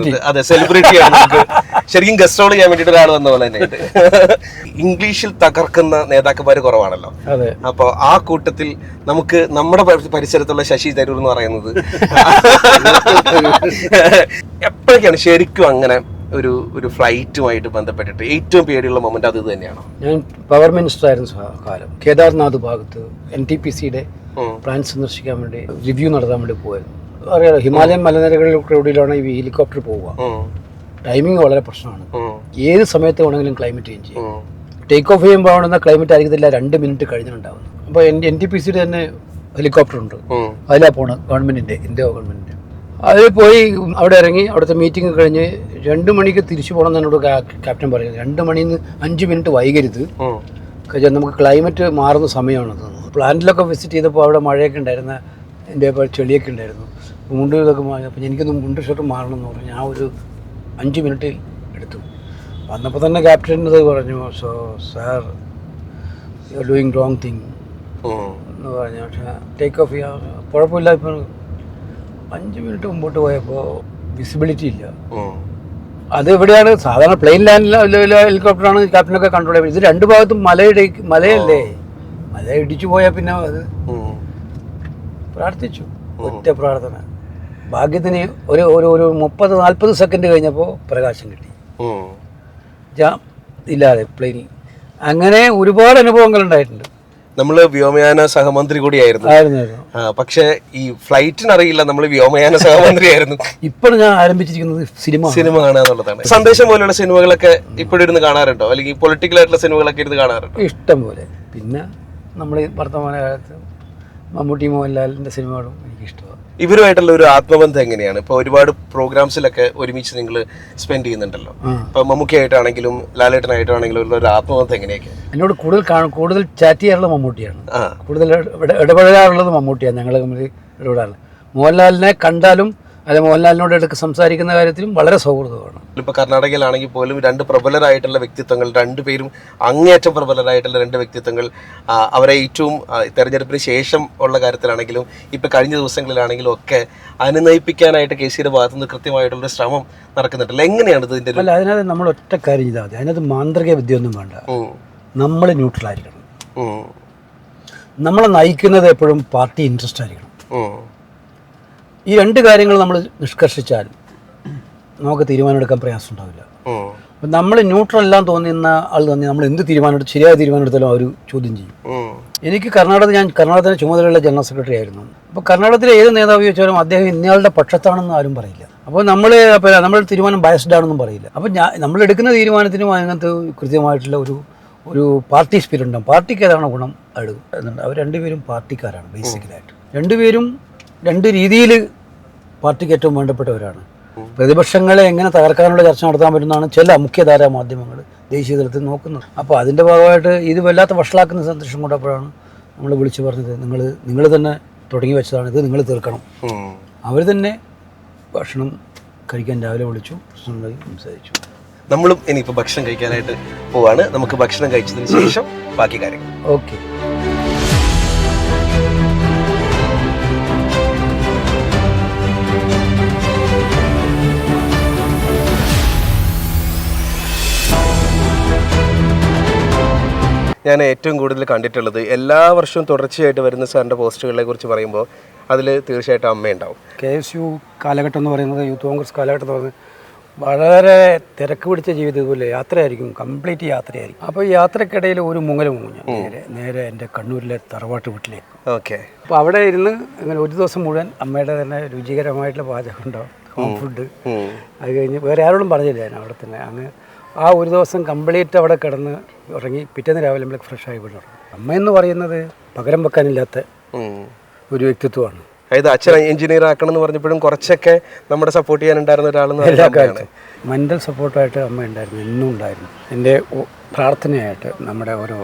സെലിബ്രിറ്റിയാണ്. ശരിക്കും ഗസ്റ്റ് റോൾ ചെയ്യാൻ വേണ്ടിട്ട് ഒരാൾ വന്ന പോലെ തന്നെ. ഇംഗ്ലീഷിൽ തകർക്കുന്ന നേതാക്കന്മാർ കുറവാണല്ലോ. അപ്പൊ ആ കൂട്ടത്തിൽ നമുക്ക് നമ്മുടെ പരിസരത്തുള്ള ശശി തരൂർ എന്ന് പറയുന്നത് എപ്പോഴൊക്കെയാണ് ശരിക്കും അങ്ങനെ ഒരു ഫ്ലൈറ്റുമായിട്ട് ബന്ധപ്പെട്ടിട്ട് ഏറ്റവും പേടിയുള്ള മൊമെന്റ് അത് തന്നെയാണോ? ഞാൻ പവർ മിനിസ്റ്റർ ആയിരുന്ന കാലം കേദാർനാഥ് ഭാഗത്ത് NTPCയുടെ പ്ലാൻ സന്ദർശിക്കാൻ വേണ്ടി റിവ്യൂ നടത്താൻ വേണ്ടി പോയിരുന്നു. അറിയാലോ, ഹിമാലയൻ മലനിരകളിലൂടെയാണ് ഈ ഹെലികോപ്റ്റർ പോവുക. ടൈമിങ് വളരെ പ്രശ്നമാണ്. ഏത് സമയത്ത് വേണമെങ്കിലും ക്ലൈമറ്റ് ചേഞ്ച് ചെയ്യും. ടേക്ക് ഓഫ് ചെയ്യുമ്പോൾ ആവുന്ന ക്ലൈമറ്റ് ആയിരിക്കത്തില്ല 2 മിനിറ്റ് കഴിഞ്ഞിട്ടുണ്ടാവുന്നത്. അപ്പോൾ NTPCയുടെ തന്നെ ഹെലികോപ്റ്റർ ഉണ്ട്, അതിലാണ് പോണത് ഗവൺമെന്റിന്റെ, ഇന്ത്യ ഗവൺമെന്റിന്റെ. അതിൽ പോയി അവിടെ ഇറങ്ങി അവിടുത്തെ മീറ്റിംഗ് കഴിഞ്ഞ് 2 മണിക്ക് തിരിച്ചു പോകണം എന്നോട് ക്യാപ്റ്റൻ പറയുന്നത്. 2 മണിയിൽ നിന്ന് 5 മിനിറ്റ് വൈകരുത്, നമുക്ക് ക്ലൈമറ്റ് മാറുന്ന സമയമാണത്. പ്ലാന്റിലൊക്കെ വിസിറ്റ് ചെയ്തപ്പോൾ അവിടെ മഴയൊക്കെ ഉണ്ടായിരുന്ന, എൻ്റെ ചെളിയൊക്കെ ഉണ്ടായിരുന്നു, മുണ്ട് ഇതൊക്കെ മാറി. അപ്പം എനിക്കൊന്ന് മുണ്ട് ഷർട്ട് മാറണം എന്ന് പറഞ്ഞു. ഞാൻ ഒരു 5 മിനിറ്റിൽ എടുത്തു. വന്നപ്പോൾ തന്നെ ക്യാപ്റ്റൻ ഇത് പറഞ്ഞു, so sir you are doing wrong thing എന്ന് പറഞ്ഞു. പക്ഷേ ടേക്ക് ഓഫ് ചെയ്യാൻ കുഴപ്പമില്ല. ഇപ്പോൾ 5 മിനിറ്റ് മുമ്പോട്ട് പോയപ്പോൾ വിസിബിലിറ്റി ഇല്ല. അത് എവിടെയാണ് സാധാരണ പ്ലെയിൻ ലാൻഡിൽ ഹെലികോപ്റ്ററാണ് ക്യാപ്റ്റനൊക്കെ കൺട്രോൾ ചെയ്യുന്നത്. ഇത് 2 ഭാഗത്തും മലയല്ലേ, മല ഇടിച്ചു പോയാൽ പിന്നെ അത് പ്രാർത്ഥിച്ചു, ഒറ്റ പ്രാർത്ഥന. ഭാഗ്യത്തിന് ഒരു 30-40 സെക്കൻഡ് കഴിഞ്ഞപ്പോൾ പ്രകാശം കിട്ടി, ഇല്ലാതെ പ്ലെയിനിൽ. അങ്ങനെ ഒരുപാട് അനുഭവങ്ങൾ ഉണ്ടായിട്ടുണ്ട്. നമ്മള് വ്യോമയാന സഹമന്ത്രി കൂടിയായിരുന്നു. പക്ഷെ ഈ ഫ്ലൈറ്റിന് അറിയില്ല നമ്മൾ വ്യോമയാന സഹമന്ത്രി ആയിരുന്നു. ഇപ്പോൾ ഞാൻ ആരംഭിച്ചിരിക്കുന്നത് സിനിമ കാണുക എന്നുള്ളതാണ്. സന്ദേശം പോലെയുള്ള സിനിമകളൊക്കെ ഇപ്പോഴും ഇരുന്ന് കാണാറുണ്ടോ, അല്ലെങ്കിൽ പൊളിറ്റിക്കൽ ആയിട്ടുള്ള സിനിമകളൊക്കെ ഇരുന്ന് കാണാറുണ്ടോ? ഇഷ്ടം പോലെ. പിന്നെ നമ്മൾ ഈ വർത്തമാനകാലത്ത് മമ്മൂട്ടി മോഹൻലാലിന്റെ സിനിമകളും എനിക്കിഷ്ടമാണ്. ഇവരുമായിട്ടുള്ള ഒരു ആത്മബന്ധം എങ്ങനെയാണ്? ഇപ്പൊ ഒരുപാട് പ്രോഗ്രാംസിലൊക്കെ ഒരുമിച്ച് നിങ്ങൾ സ്പെൻഡ് ചെയ്യുന്നുണ്ടല്ലോ. ഇപ്പൊ മമ്മൂക്കിയായിട്ടാണെങ്കിലും ലാലേട്ടനായിട്ടാണെങ്കിലും ഉള്ള ഒരു ആത്മബന്ധം എങ്ങനെയൊക്കെ? എന്നോട് കൂടുതൽ ചാറ്റ് ചെയ്യാറുള്ളത് മമ്മൂട്ടിയാണ്, കൂടുതൽ ഇടപെടാറുള്ളത് മമ്മൂട്ടിയാണ്. ഞങ്ങൾ തമ്മിൽ ഇടപെടാറുള്ളത്. മോഹൻലാലിനെ കണ്ടാലും അല്ലെ മോഹൻലാലിനോട് എടുത്ത് സംസാരിക്കുന്ന കാര്യത്തിലും വളരെ സൗഹൃദമാണ്. ഇപ്പൊ കർണാടകയിലാണെങ്കിൽ പോലും 2 പ്രബലരായിട്ടുള്ള വ്യക്തിത്വങ്ങൾ, 2 പേരും അങ്ങേയറ്റം പ്രബലരായിട്ടുള്ള 2 വ്യക്തിത്വങ്ങൾ, അവരെ ഏറ്റവും തെരഞ്ഞെടുപ്പിന് ശേഷം ഉള്ള കാര്യത്തിലാണെങ്കിലും ഇപ്പൊ കഴിഞ്ഞ ദിവസങ്ങളിലാണെങ്കിലും ഒക്കെ അനുനയിപ്പിക്കാനായിട്ട് KCയുടെ ഭാഗത്തുനിന്ന് കൃത്യമായിട്ടുള്ള ശ്രമം നടക്കുന്നുണ്ടല്ലോ. എങ്ങനെയാണ് ഇതിന്റെ? അല്ല, അതിനകത്ത് നമ്മൾ ഒറ്റ കാര്യം ചെയ്താൽ മതി. അതിനകത്ത് മാന്ത്രിക വിദ്യ ഒന്നും വേണ്ട. നമ്മൾ ന്യൂട്രൽ ആയിരിക്കണം. നമ്മളെ നയിക്കുന്നത് എപ്പോഴും പാർട്ടി ഇൻട്രസ്റ്റ് ആയിരിക്കണം. ഈ 2 കാര്യങ്ങൾ നമ്മൾ നിഷ്കർഷിച്ചാൽ നമുക്ക് തീരുമാനമെടുക്കാൻ പ്രയാസം ഉണ്ടാവില്ല. അപ്പം നമ്മൾ ന്യൂട്രൽ എല്ലാം തോന്നുന്ന ആൾ തന്നെ നമ്മൾ എന്ത് ശരിയായ തീരുമാനം എടുത്താലും അവർ ചോദ്യം ചെയ്യും. എനിക്ക് ഞാൻ കർണാടകത്തിന് ചുമതലയുള്ള ജനറൽ സെക്രട്ടറി ആയിരുന്നു. അപ്പോൾ കർണാടകത്തിലെ ഏത് നേതാവ് ചോദിച്ചാലും അദ്ദേഹം ഇന്നയാളുടെ പക്ഷത്താണെന്ന് ആരും പറയില്ല. അപ്പോൾ നമ്മൾ തീരുമാനം ബയസ്ഡ് ആണെന്നും പറയില്ല. അപ്പോൾ നമ്മൾ എടുക്കുന്ന തീരുമാനത്തിനും അതിനകത്ത് കൃത്യമായിട്ടുള്ള ഒരു പാർട്ടി സ്പിരിറ്റ് ഉണ്ടാകും. പാർട്ടിക്ക് ഏതാണ് ഗുണം എടുക്കുന്നുണ്ട്. അവർ 2 പേരും പാർട്ടിക്കാരാണ് ബേസിക്കലായിട്ട്. 2 പേരും 2 രീതിയിൽ പാർട്ടിക്ക് ഏറ്റവും വേണ്ടപ്പെട്ടവരാണ്. പ്രതിപക്ഷങ്ങളെ എങ്ങനെ തകർക്കാനുള്ള ചർച്ച നടത്താൻ പറ്റുന്നതാണ് ചില മുഖ്യധാരാ മാധ്യമങ്ങൾ ദേശീയ തലത്തിൽ നോക്കുന്നത്. അപ്പോൾ അതിൻ്റെ ഭാഗമായിട്ട് ഇത് വല്ലാത്ത വഷളാക്കുന്ന സന്ദേശം കൊണ്ടപ്പോഴാണ് നമ്മൾ വിളിച്ചു പറഞ്ഞത്, നിങ്ങൾ തന്നെ തുടങ്ങി വെച്ചതാണ്, ഇത് നിങ്ങൾ തീർക്കണം. അവർ തന്നെ ഭക്ഷണം കഴിക്കാൻ രാവിലെ വിളിച്ചു, പ്രശ്നമായി സംസാരിച്ചു. നമ്മളും ഇനിയിപ്പോൾ ഭക്ഷണം കഴിക്കാനായിട്ട് പോവാണ്. നമുക്ക് ഭക്ഷണം കഴിച്ചതിന് ശേഷം ബാക്കി കാര്യങ്ങൾ. ഓക്കെ. ഞാൻ ഏറ്റവും കൂടുതൽ കണ്ടിട്ടുള്ളത് എല്ലാ വർഷവും തുടർച്ചയായിട്ട് വരുന്ന സാറിൻ്റെ പോസ്റ്റുകളെ കുറിച്ച് പറയുമ്പോൾ അതിൽ തീർച്ചയായിട്ടും അമ്മയുണ്ടാവും. KSU കാലഘട്ടം എന്ന് പറയുന്നത്, യൂത്ത് കോൺഗ്രസ് കാലഘട്ടം എന്ന് പറയുന്നത് വളരെ തിരക്ക് പിടിച്ച ജീവിതം, ഇതുപോലെ യാത്രയായിരിക്കും, കംപ്ലീറ്റ് യാത്രയായിരിക്കും. അപ്പോൾ ഈ യാത്രക്കിടയിൽ ഒരു മുങ്ങുഞ്ഞ നേരെ എൻ്റെ കണ്ണൂരിലെ തറവാട്ട് വീട്ടിലേക്ക്. ഓക്കെ. അപ്പോൾ അവിടെ ഇരുന്ന് അങ്ങനെ ഒരു ദിവസം മുഴുവൻ അമ്മയുടെ തന്നെ രുചികരമായിട്ടുള്ള പാചകം ഉണ്ടാവും, ഹോം ഫുഡ്. അത് കഴിഞ്ഞ് വേറെ ആരോടും പറഞ്ഞില്ല, ഞാൻ അവിടെ തന്നെ അങ്ങ് ആ ഒരു ദിവസം കംപ്ലീറ്റ് അവിടെ കിടന്ന് ഉറങ്ങി. പിറ്റേന്ന് രാവിലെ നമ്മൾ ഫ്രഷ് ആയി വിടണം. അമ്മയെന്ന് പറയുന്നത് പകരം വെക്കാനില്ലാത്ത ഒരു വ്യക്തിത്വമാണ്. അതായത് അച്ഛൻ എഞ്ചിനീയർ ആക്കണം എന്ന് പറഞ്ഞപ്പോഴും കുറച്ചൊക്കെ നമ്മുടെ സപ്പോർട്ട് ചെയ്യാനുണ്ടായിരുന്ന ഒരാളെന്ന് എല്ലാ കാലത്തും മെൻ്റൽ സപ്പോർട്ടായിട്ട് അമ്മ ഉണ്ടായിരുന്നു, എന്നും ഉണ്ടായിരുന്നു. എൻ്റെ പ്രാർത്ഥനയായിട്ട് നമ്മുടെ ഓരോ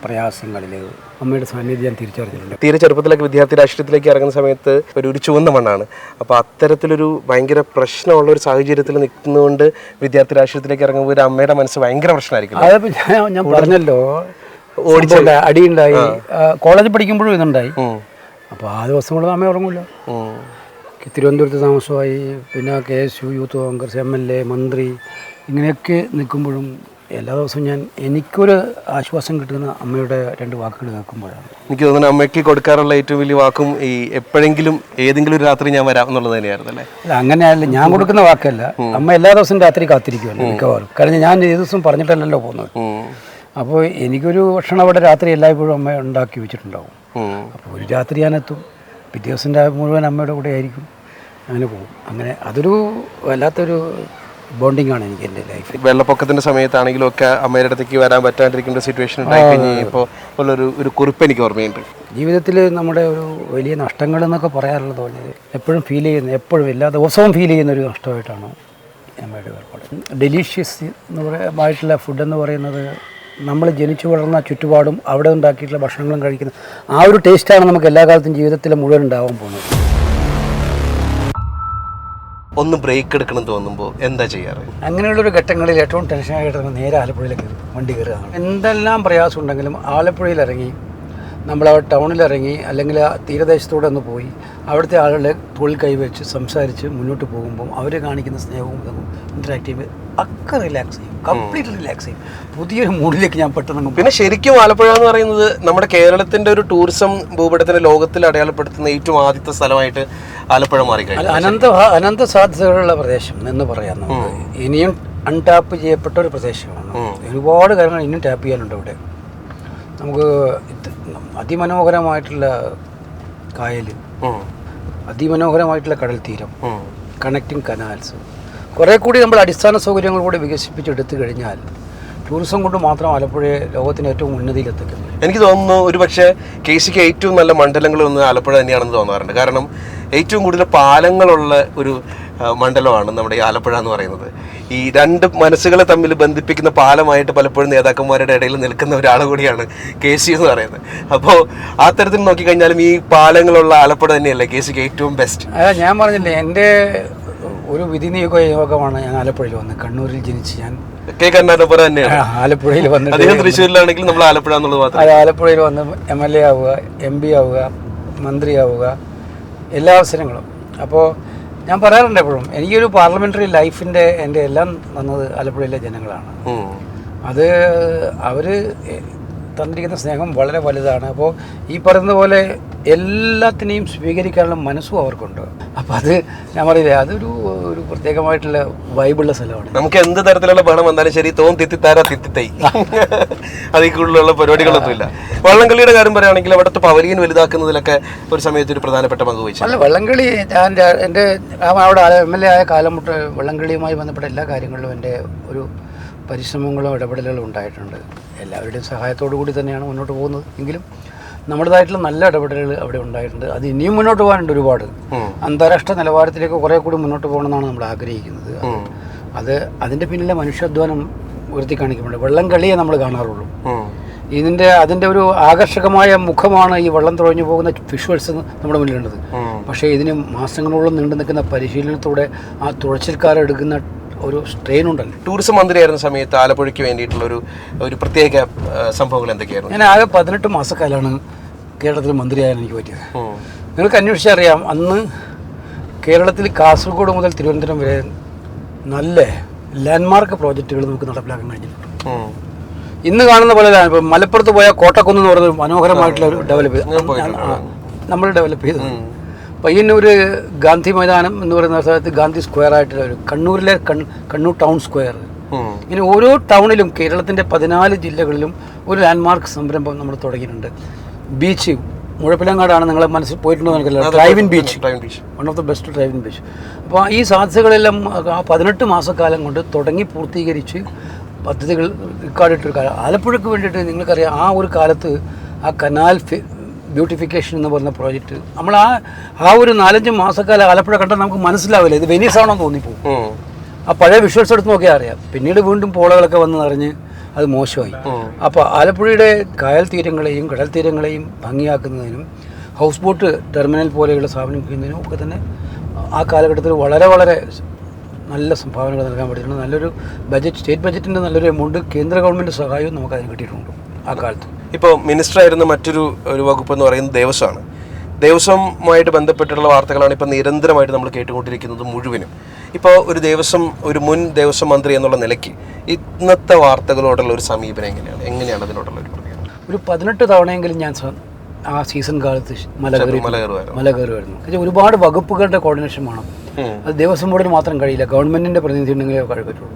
പ്രയാസങ്ങളിൽ അമ്മയുടെ സാന്നിധ്യം ഞാൻ തിരിച്ചറിഞ്ഞിട്ടുണ്ട്. തീരെ ചെറുപ്പത്തിലൊക്കെ വിദ്യാർത്ഥി രാഷ്ട്രീയത്തിലേക്ക് ഇറങ്ങുന്ന സമയത്ത് ഒരു ചുവന്ന മണ്ണാണ്. അപ്പോൾ അത്തരത്തിലൊരു ഭയങ്കര പ്രശ്നമുള്ള ഒരു സാഹചര്യത്തിൽ നിൽക്കുന്നതുകൊണ്ട് വിദ്യാർത്ഥി രാഷ്ട്രീയത്തിലേക്ക് ഇറങ്ങുമ്പോൾ ഒരു അമ്മയുടെ മനസ്സ് ഭയങ്കര പ്രശ്നമായിരിക്കും. അതപ്പോൾ ഞാൻ പറഞ്ഞല്ലോ, അടിയുണ്ടായി. കോളേജിൽ പഠിക്കുമ്പോഴും ഇതുണ്ടായി. അപ്പോൾ ആ ദിവസം കൂടെ അമ്മ ഉറങ്ങില്ല. തിരുവനന്തപുരത്ത് താമസമായി, പിന്നെ KSU, യൂത്ത് കോൺഗ്രസ്, MLA, മന്ത്രി, ഇങ്ങനെയൊക്കെ നിൽക്കുമ്പോഴും എല്ലാ ദിവസവും എനിക്കൊരു ആശ്വാസം കിട്ടുന്ന അമ്മയുടെ 2 വാക്കുകൾ കേൾക്കുമ്പോഴാണ്. എനിക്ക് തോന്നുന്നു അമ്മയ്ക്ക് കൊടുക്കാറുള്ള ഏറ്റവും വലിയ വാക്കും ഈ എപ്പോഴെങ്കിലും ഏതെങ്കിലും ഒരു രാത്രി ഞാൻ വരാം എന്നുള്ളത് തന്നെയായിരുന്നു അല്ലേ? അല്ല, അങ്ങനെയല്ല, ഞാൻ കൊടുക്കുന്ന വാക്കല്ല. അമ്മ എല്ലാ ദിവസവും രാത്രി കാത്തിരിക്കുമല്ലോ മിക്കവാറും. കാരണം ഞാൻ ഏത് ദിവസം പറഞ്ഞിട്ടല്ലല്ലോ പോകുന്നത്. അപ്പോൾ എനിക്കൊരു ഭക്ഷണം അവിടെ രാത്രി എല്ലായ്പ്പോഴും അമ്മ ഉണ്ടാക്കി വെച്ചിട്ടുണ്ടാവും. അപ്പോൾ ഒരു രാത്രി ഞാനെത്തും, പിറ്റേ ദിവസം മുഴുവൻ അമ്മയുടെ കൂടെ ആയിരിക്കും, അങ്ങനെ പോകും. അങ്ങനെ അതൊരു വല്ലാത്തൊരു ബോണ്ടിങ് ആണ് എനിക്ക് എൻ്റെ ലൈഫിൽ. വെള്ളപ്പൊക്കത്തിൻ്റെ സമയത്താണെങ്കിലും ഒക്കെ അമ്മയുടെ അടുത്തേക്ക് വരാൻ പറ്റാണ്ടിരിക്കേണ്ട സിറ്റുവേഷൻ ഉണ്ടായി കഴിഞ്ഞപ്പോൾ ഉള്ളൊരു കുറിപ്പ് എനിക്ക് ഓർമ്മയുണ്ട്. ജീവിതത്തിൽ നമ്മുടെ ഒരു വലിയ നഷ്ടങ്ങൾ എന്നൊക്കെ പറയാറുള്ളത് പോലെ എപ്പോഴും ഫീൽ ചെയ്യുന്ന, എപ്പോഴും എല്ലാ ദിവസവും ഫീൽ ചെയ്യുന്ന ഒരു നഷ്ടമായിട്ടാണ് അമ്മയുടെ വേർപാട്. ഡെലീഷ്യസ് ആയിട്ടുള്ള ഫുഡെന്ന് പറയുന്നത് നമ്മൾ ജനിച്ചു വളർന്ന ചുറ്റുപാടും അവിടെ ഉണ്ടാക്കിയിട്ടുള്ള ഭക്ഷണങ്ങളും കഴിക്കുന്ന ആ ഒരു ടേസ്റ്റാണ് നമുക്ക് എല്ലാ കാലത്തും ജീവിതത്തിൽ മുഴുവൻ ഉണ്ടാവാൻ പോകുന്നത്. ഒന്ന് ബ്രേക്ക് എടുക്കണം തോന്നുമ്പോൾ എന്താ ചെയ്യാറ്? അങ്ങനെയുള്ളൊരു ഘട്ടങ്ങളിൽ ഏറ്റവും ടെൻഷനായി കിട്ടുന്നത് നേരെ ആലപ്പുഴയിലേക്ക് വണ്ടി കയറുകയാണ്. എന്തെല്ലാം പ്രയാസം ഉണ്ടെങ്കിലും ആലപ്പുഴയിൽ ഇറങ്ങി നമ്മൾ ആ ടൗണിലിറങ്ങി അല്ലെങ്കിൽ ആ തീരദേശത്തൂടെ ഒന്ന് പോയി അവിടുത്തെ ആളുകളെ തോളിൽ കൈവച്ച് സംസാരിച്ച് മുന്നോട്ട് പോകുമ്പോൾ അവർ കാണിക്കുന്ന സ്നേഹവും ഇൻറ്ററാക്റ്റീവ് ഒക്കെ റിലാക്സ് ചെയ്യും, കംപ്ലീറ്റ് റിലാക്സ് ചെയ്യും. പുതിയൊരു മൂഡിലേക്ക് ഞാൻ പെട്ടെന്ന്. പിന്നെ ശരിക്കും ആലപ്പുഴ എന്ന് പറയുന്നത് നമ്മുടെ കേരളത്തിന്റെ ഒരു ടൂറിസം ഭൂപടത്തിന് ലോകത്തിൽ അടയാളപ്പെടുത്തുന്ന ഏറ്റവും ആദ്യത്തെ സ്ഥലമായിട്ട് ആലപ്പുഴ മാറിക്കഴിഞ്ഞു. അനന്ത സാധ്യതകളുള്ള പ്രദേശം എന്ന് പറയാം നമുക്ക്. ഇനിയും അൺടാപ്പ് ചെയ്യപ്പെട്ട ഒരു പ്രദേശമാണ്. ഒരുപാട് കാര്യങ്ങൾ ഇനിയും ടാപ്പ് ചെയ്യാനുണ്ട് ഇവിടെ. നമുക്ക് അതിമനോഹരമായിട്ടുള്ള കായൽ, അതിമനോഹരമായിട്ടുള്ള കടൽ തീരം, കണക്റ്റിംഗ് കനാൽസ്, കുറേ കൂടി നമ്മൾ അടിസ്ഥാന സൗകര്യങ്ങൾ കൂടി വികസിപ്പിച്ചെടുത്തു കഴിഞ്ഞാൽ ടൂറിസം കൊണ്ട് മാത്രം ആലപ്പുഴയെ ലോകത്തിന് ഏറ്റവും ഉന്നതിയിലെത്തിക്കുന്നു. എനിക്ക് തോന്നുന്നു ഒരു പക്ഷേ കേസിക്ക് ഏറ്റവും നല്ല മണ്ഡലങ്ങളൊന്നും ആലപ്പുഴ തന്നെയാണെന്ന് തോന്നാറുണ്ട്. കാരണം ഏറ്റവും കൂടുതൽ പാലങ്ങളുള്ള ഒരു മണ്ഡലമാണ് നമ്മുടെ ഈ ആലപ്പുഴ എന്ന് പറയുന്നത്. ഈ രണ്ട് മനസ്സുകളെ തമ്മിൽ ബന്ധിപ്പിക്കുന്ന പാലമായിട്ട് പലപ്പോഴും നേതാക്കന്മാരുടെ ഇടയിൽ നിൽക്കുന്ന ഒരാൾ കൂടിയാണ് KC എന്ന് പറയുന്നത്. അപ്പോൾ ആ തരത്തിൽ നോക്കിക്കഴിഞ്ഞാലും ഈ പാലങ്ങളുള്ള ആലപ്പുഴ തന്നെയല്ലേ KCക്ക് ഏറ്റവും ബെസ്റ്റ്? ഞാൻ പറഞ്ഞില്ലേ, എൻ്റെ ഒരു വിധിനിയോഗ യോഗമാണ് ഞാൻ ആലപ്പുഴയിൽ വന്ന്. കണ്ണൂരിൽ ജനിച്ച് ഞാൻ തന്നെയാണ് ആലപ്പുഴയിൽ വന്ന്. അദ്ദേഹം തൃശ്ശൂരിലാണെങ്കിൽ നമ്മൾ ആലപ്പുഴ എന്നുള്ളത് മാത്രം. ആലപ്പുഴയിൽ വന്ന് MLA ആവുക, MP ആവുക, മന്ത്രിയാവുക, എല്ലാ അവസരങ്ങളും. അപ്പോൾ ഞാൻ പറയാറുണ്ട് എപ്പോഴും, എനിക്കൊരു പാർലമെൻ്ററി ലൈഫിൻ്റെ എൻ്റെ എല്ലാം തന്നത് ആലപ്പുഴയിലെ ജനങ്ങളാണ്. അത് അവർ തന്നിരിക്കുന്ന സ്നേഹം വളരെ വലുതാണ്. അപ്പോൾ ഈ പറയുന്ന പോലെ എല്ലാത്തിനെയും സ്വീകരിക്കാനുള്ള മനസ്സും അവർക്കുണ്ട്. അപ്പോൾ അത് ഞാൻ പറയില്ലേ, അതൊരു ഒരു പ്രത്യേകമായിട്ടുള്ള വൈബുള്ള സ്ഥലമാണ്. നമുക്ക് എന്ത് തരത്തിലുള്ള ബഹളം വന്നാലും ശരി, തിത്തിത്താര തിത്തിത്തൈ, അതിൽ കൂടുതലുള്ള പരിപാടികളൊന്നുമില്ല. വള്ളംകളിയുടെ കാര്യം പറയുകയാണെങ്കിൽ അവിടുത്തെ പവലിയൻ വലുതാക്കുന്നതിലൊക്കെ ഒരു സമയത്ത് ഒരു പ്രധാനപ്പെട്ട പങ്ക് വഹിച്ചു. അല്ല, വള്ളംകളി ഞാൻ എൻ്റെ അവിടെ MLA ആയ കാലം തൊട്ട് വള്ളംകളിയുമായി ബന്ധപ്പെട്ട എല്ലാ കാര്യങ്ങളിലും എൻ്റെ ഒരു പരിശ്രമങ്ങളും ഇടപെടലുകളും ഉണ്ടായിട്ടുണ്ട്. എല്ലാവരുടെയും സഹായത്തോടു കൂടി തന്നെയാണ് മുന്നോട്ട് പോകുന്നത്. എങ്കിലും നമ്മുടേതായിട്ടുള്ള നല്ല ഇടപെടലുകൾ അവിടെ ഉണ്ടായിട്ടുണ്ട്. അത് ഇനിയും മുന്നോട്ട് പോകാനുണ്ട് ഒരുപാട്. അന്താരാഷ്ട്ര നിലവാരത്തിലേക്ക് കുറേ കൂടി മുന്നോട്ട് പോകണമെന്നാണ് നമ്മൾ ആഗ്രഹിക്കുന്നത്. അത് അതിൻ്റെ പിന്നിലെ മനുഷ്യാധ്വാനം ഉയർത്തി കാണിക്കുന്നുണ്ട്. വള്ളം കളിയെ നമ്മൾ കാണാറുള്ളൂ. അതിൻ്റെ ഒരു ആകർഷകമായ മുഖമാണ് ഈ വള്ളം തുഴഞ്ഞു പോകുന്ന വിഷ്വൽസ് നമ്മുടെ മുന്നിലുള്ളത്. പക്ഷേ ഇതിന് മാസങ്ങളോളം നീണ്ടു നിൽക്കുന്ന പരിശീലനത്തോടെ ആ തുഴച്ചിൽക്കാരെടുക്കുന്ന ഒരു സ്ട്രെയിൻ ഉണ്ടല്ലോ. ടൂറിസം മന്ത്രിയായിരുന്ന സമയത്ത് ആലപ്പുഴയ്ക്ക് വേണ്ടിയിട്ടുള്ള ഒരു പ്രത്യേക സംഭവങ്ങൾ എന്തൊക്കെയായിരുന്നു? ഞാൻ ആകെ 18 മാസക്കാലമാണ് കേരളത്തിൽ മന്ത്രിയാകാൻ എനിക്ക് പറ്റിയത്. നിങ്ങൾക്ക് അന്വേഷിച്ചറിയാം, അന്ന് കേരളത്തിൽ കാസർഗോഡ് മുതൽ തിരുവനന്തപുരം വരെ നല്ല ലാൻഡ്മാർക്ക് പ്രോജക്റ്റുകൾ നമുക്ക് നടപ്പിലാക്കാൻ കഴിഞ്ഞിട്ടുണ്ട്. ഇന്ന് കാണുന്ന പോലെ ഇപ്പം മലപ്പുറത്ത് പോയ കോട്ടക്കുന്ന് എന്ന് പറയുന്ന മനോഹരമായിട്ടുള്ള ഒരു നമ്മൾ ഡെവലപ്പ് ചെയ്തത്. പയ്യന്നൂർ ഗാന്ധി മൈതാനം എന്ന് പറയുന്ന സ്ഥലത്ത് ഗാന്ധി സ്ക്വയർ ആയിട്ടുള്ള ഒരു കണ്ണൂരിലെ കണ്ണൂർ ടൗൺ സ്ക്വയർ. ഇങ്ങനെ ഓരോ ടൗണിലും കേരളത്തിൻ്റെ 14 ജില്ലകളിലും ഒരു ലാൻഡ്മാർക്ക് സംരംഭം നമ്മൾ തുടങ്ങിയിട്ടുണ്ട്. ബീച്ച് മുഴപ്പിലങ്ങാടാണ്, നിങ്ങളെ മനസ്സിൽ പോയിട്ടുണ്ടോ എനിക്കല്ല, drive-in beach, one of the best drive-in beach. അപ്പോൾ ഈ സാധ്യതകളെല്ലാം ആ 18 മാസക്കാലം കൊണ്ട് തുടങ്ങി പൂർത്തീകരിച്ച് പദ്ധതികൾ റെക്കോർഡിട്ടൊരു കാലം. ആലപ്പുഴയ്ക്ക് വേണ്ടിയിട്ട് നിങ്ങൾക്കറിയാം, ആ ഒരു കാലത്ത് ആ കനാൽ ബ്യൂട്ടിഫിക്കേഷൻ എന്ന് പറയുന്ന പ്രോജക്റ്റ് നമ്മൾ ആ ഒരു 4-5 മാസക്കാലം ആലപ്പുഴ കണ്ടാൽ നമുക്ക് മനസ്സിലാവില്ല ഇത് വെനീസ് ആണോ തോന്നിപ്പോവും. ആ പഴയ വിഷ്വൽസ് എടുത്ത് നോക്കിയാൽ അറിയാം. പിന്നീട് വീണ്ടും പോളകളൊക്കെ വന്ന് നിറഞ്ഞ് അത് മോശമായി. അപ്പോൾ ആലപ്പുഴയുടെ കായൽ തീരങ്ങളെയും കടൽ തീരങ്ങളെയും ഭംഗിയാക്കുന്നതിനും ഹൗസ് ബോട്ട് ടെർമിനൽ പോലെയുള്ള സ്ഥാപനം ചെയ്യുന്നതിനും ഒക്കെ തന്നെ ആ കാലഘട്ടത്തിൽ വളരെ വളരെ നല്ല സംഭാവനകൾ നൽകാൻ പറ്റിയിട്ടുണ്ട്. നല്ലൊരു ബജറ്റ്, സ്റ്റേറ്റ് ബജറ്റിൻ്റെ നല്ലൊരു എമൗണ്ട് കേന്ദ്ര ഗവൺമെൻറ് സഹായവും നമുക്ക് അതിന് കിട്ടിയിട്ടുണ്ട് ആ കാലത്ത്. ഇപ്പോൾ മിനിസ്റ്ററായിരുന്ന മറ്റൊരു വകുപ്പ് എന്ന് പറയുന്നത് ദേവസ്വമാണ്. ദേവസ്വവുമായിട്ട് ബന്ധപ്പെട്ടുള്ള വാർത്തകളാണ് ഇപ്പോൾ നിരന്തരമായിട്ട് നമ്മൾ കേട്ടുകൊണ്ടിരിക്കുന്നത് മുഴുവനും. ഇപ്പോൾ ഒരു മുൻ ദേവസ്വം മന്ത്രി എന്നുള്ള നിലയ്ക്ക് ഇന്നത്തെ വാർത്തകളോടുള്ള ഒരു സമീപനം എങ്ങനെയാണ് അതിനോടുള്ള ഒരു പ്രതികരണം? ഒരു 18 തവണയെങ്കിലും ഞാൻ ആ സീസൺ കാലത്ത് മല കയറുമായിരുന്നു. ഒരുപാട് വകുപ്പുകളുടെ കോർഡിനേഷൻ വേണം. അത് ദേവസ്വം ബോർഡിന് മാത്രം കഴിയില്ല, ഗവൺമെൻറ്റിൻ്റെ പ്രതിനിധി ഉണ്ടെങ്കിലേ കഴിയത്തുള്ളൂ.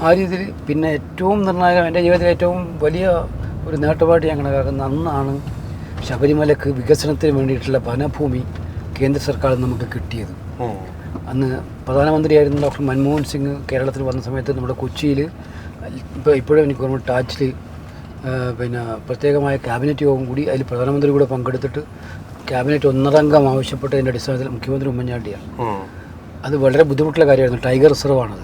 ആ രീതിയിൽ പിന്നെ ഏറ്റവും നിർണായകം, എൻ്റെ ജീവിതത്തിലെ ഏറ്റവും വലിയ ഒരു നേട്ടമായിട്ട് ഞാൻ കണക്കാക്കുന്ന അന്നാണ് ശബരിമലക്ക് വികസനത്തിന് വേണ്ടിയിട്ടുള്ള വനഭൂമി കേന്ദ്ര സർക്കാരിൽ നമുക്ക് കിട്ടിയത്. അന്ന് പ്രധാനമന്ത്രിയായിരുന്ന ഡോക്ടർ മൻമോഹൻ സിംഗ് കേരളത്തിൽ വന്ന സമയത്ത് നമ്മുടെ കൊച്ചിയിൽ ഇപ്പോഴും എനിക്ക് ഓർമ്മ ടാച്ചിൽ പിന്നെ പ്രത്യേകമായ ക്യാബിനറ്റ് യോഗം കൂടി, അതിൽ പ്രധാനമന്ത്രി കൂടെ പങ്കെടുത്തിട്ട് ക്യാബിനറ്റ് ഒന്നടങ്കം ആവശ്യപ്പെട്ടതിൻ്റെ അടിസ്ഥാനത്തിൽ മുഖ്യമന്ത്രി ഉമ്മൻചാണ്ടിയാണ്. അത് വളരെ ബുദ്ധിമുട്ടുള്ള കാര്യമായിരുന്നു. ടൈഗർ റിസർവാണത്.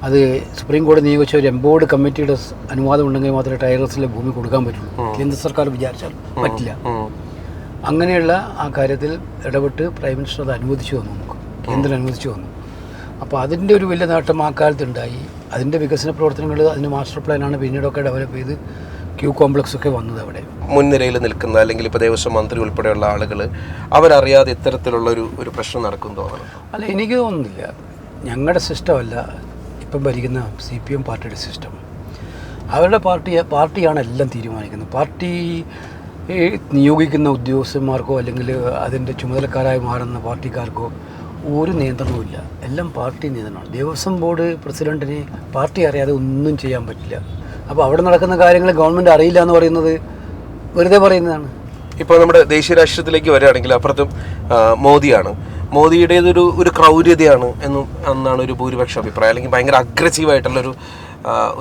അത് സുപ്രീം കോടതി നിയോഗിച്ച ഒരു എംബോർഡ് കമ്മിറ്റിയുടെ അനുവാദം ഉണ്ടെങ്കിൽ മാത്രമേ ടൈഗർ റിസർവിലെ ഭൂമി കൊടുക്കാൻ പറ്റുള്ളൂ. കേന്ദ്ര സർക്കാർ വിചാരിച്ചാൽ പറ്റില്ല. അങ്ങനെയുള്ള ആ കാര്യത്തിൽ ഇടപെട്ട് പ്രൈം മിനിസ്റ്റർ അത് അനുവദിച്ചു വന്നു, നമുക്ക് കേന്ദ്രം അനുവദിച്ചു വന്നു. അപ്പോൾ അതിൻ്റെ ഒരു വലിയ നേട്ടം ആ കാലത്തുണ്ടായി. അതിൻ്റെ വികസന പ്രവർത്തനങ്ങൾ, അതിൻ്റെ മാസ്റ്റർ പ്ലാനാണ് പിന്നീടൊക്കെ ഡെവലപ്പ് ചെയ്ത് ക്യൂ കോംപ്ലക്സ് ഒക്കെ വന്നത് അവിടെ. മുൻനിരയിൽ നിൽക്കുന്ന അല്ലെങ്കിൽ ഇപ്പോൾ ദേവസ്വം മന്ത്രി ഉൾപ്പെടെയുള്ള ആളുകൾ അവരറിയാതെ ഇത്തരത്തിലുള്ള ഒരു പ്രശ്നം നടക്കും തോന്നണം. അല്ല, എനിക്ക് തോന്നുന്നില്ല. ഞങ്ങളുടെ സിസ്റ്റമല്ല ഇപ്പം ഭരിക്കുന്ന CPM പാർട്ടിയുടെ സിസ്റ്റം. അവരുടെ പാർട്ടിയാണ് എല്ലാം തീരുമാനിക്കുന്നത്. പാർട്ടി നിയോഗിക്കുന്ന ഉദ്യോഗസ്ഥന്മാർക്കോ അല്ലെങ്കിൽ അതിൻ്റെ ചുമതലക്കാരായി മാറുന്ന പാർട്ടിക്കാർക്കോ ഒരു നിയന്ത്രണവുമില്ല. എല്ലാം പാർട്ടി നിയന്ത്രണമാണ്. ദേവസ്വം ബോർഡ് പ്രസിഡന്റിന് പാർട്ടി അറിയാതെ ഒന്നും ചെയ്യാൻ പറ്റില്ല. അപ്പോൾ അവിടെ നടക്കുന്ന കാര്യങ്ങൾ ഗവൺമെൻറ് അറിയില്ല എന്ന് പറയുന്നത് വെറുതെ പറയുന്നതാണ്. ഇപ്പോൾ നമ്മുടെ ദേശീയ രാഷ്ട്രീയത്തിലേക്ക് വരികയാണെങ്കിൽ അപ്പുറത്തും മോദിയാണ്. മോദിയുടേതൊരു ക്രൗര്യതയാണ് എന്നാണ് ഒരു ഭൂരിപക്ഷ അഭിപ്രായം, അല്ലെങ്കിൽ ഭയങ്കര അഗ്രസീവായിട്ടുള്ളൊരു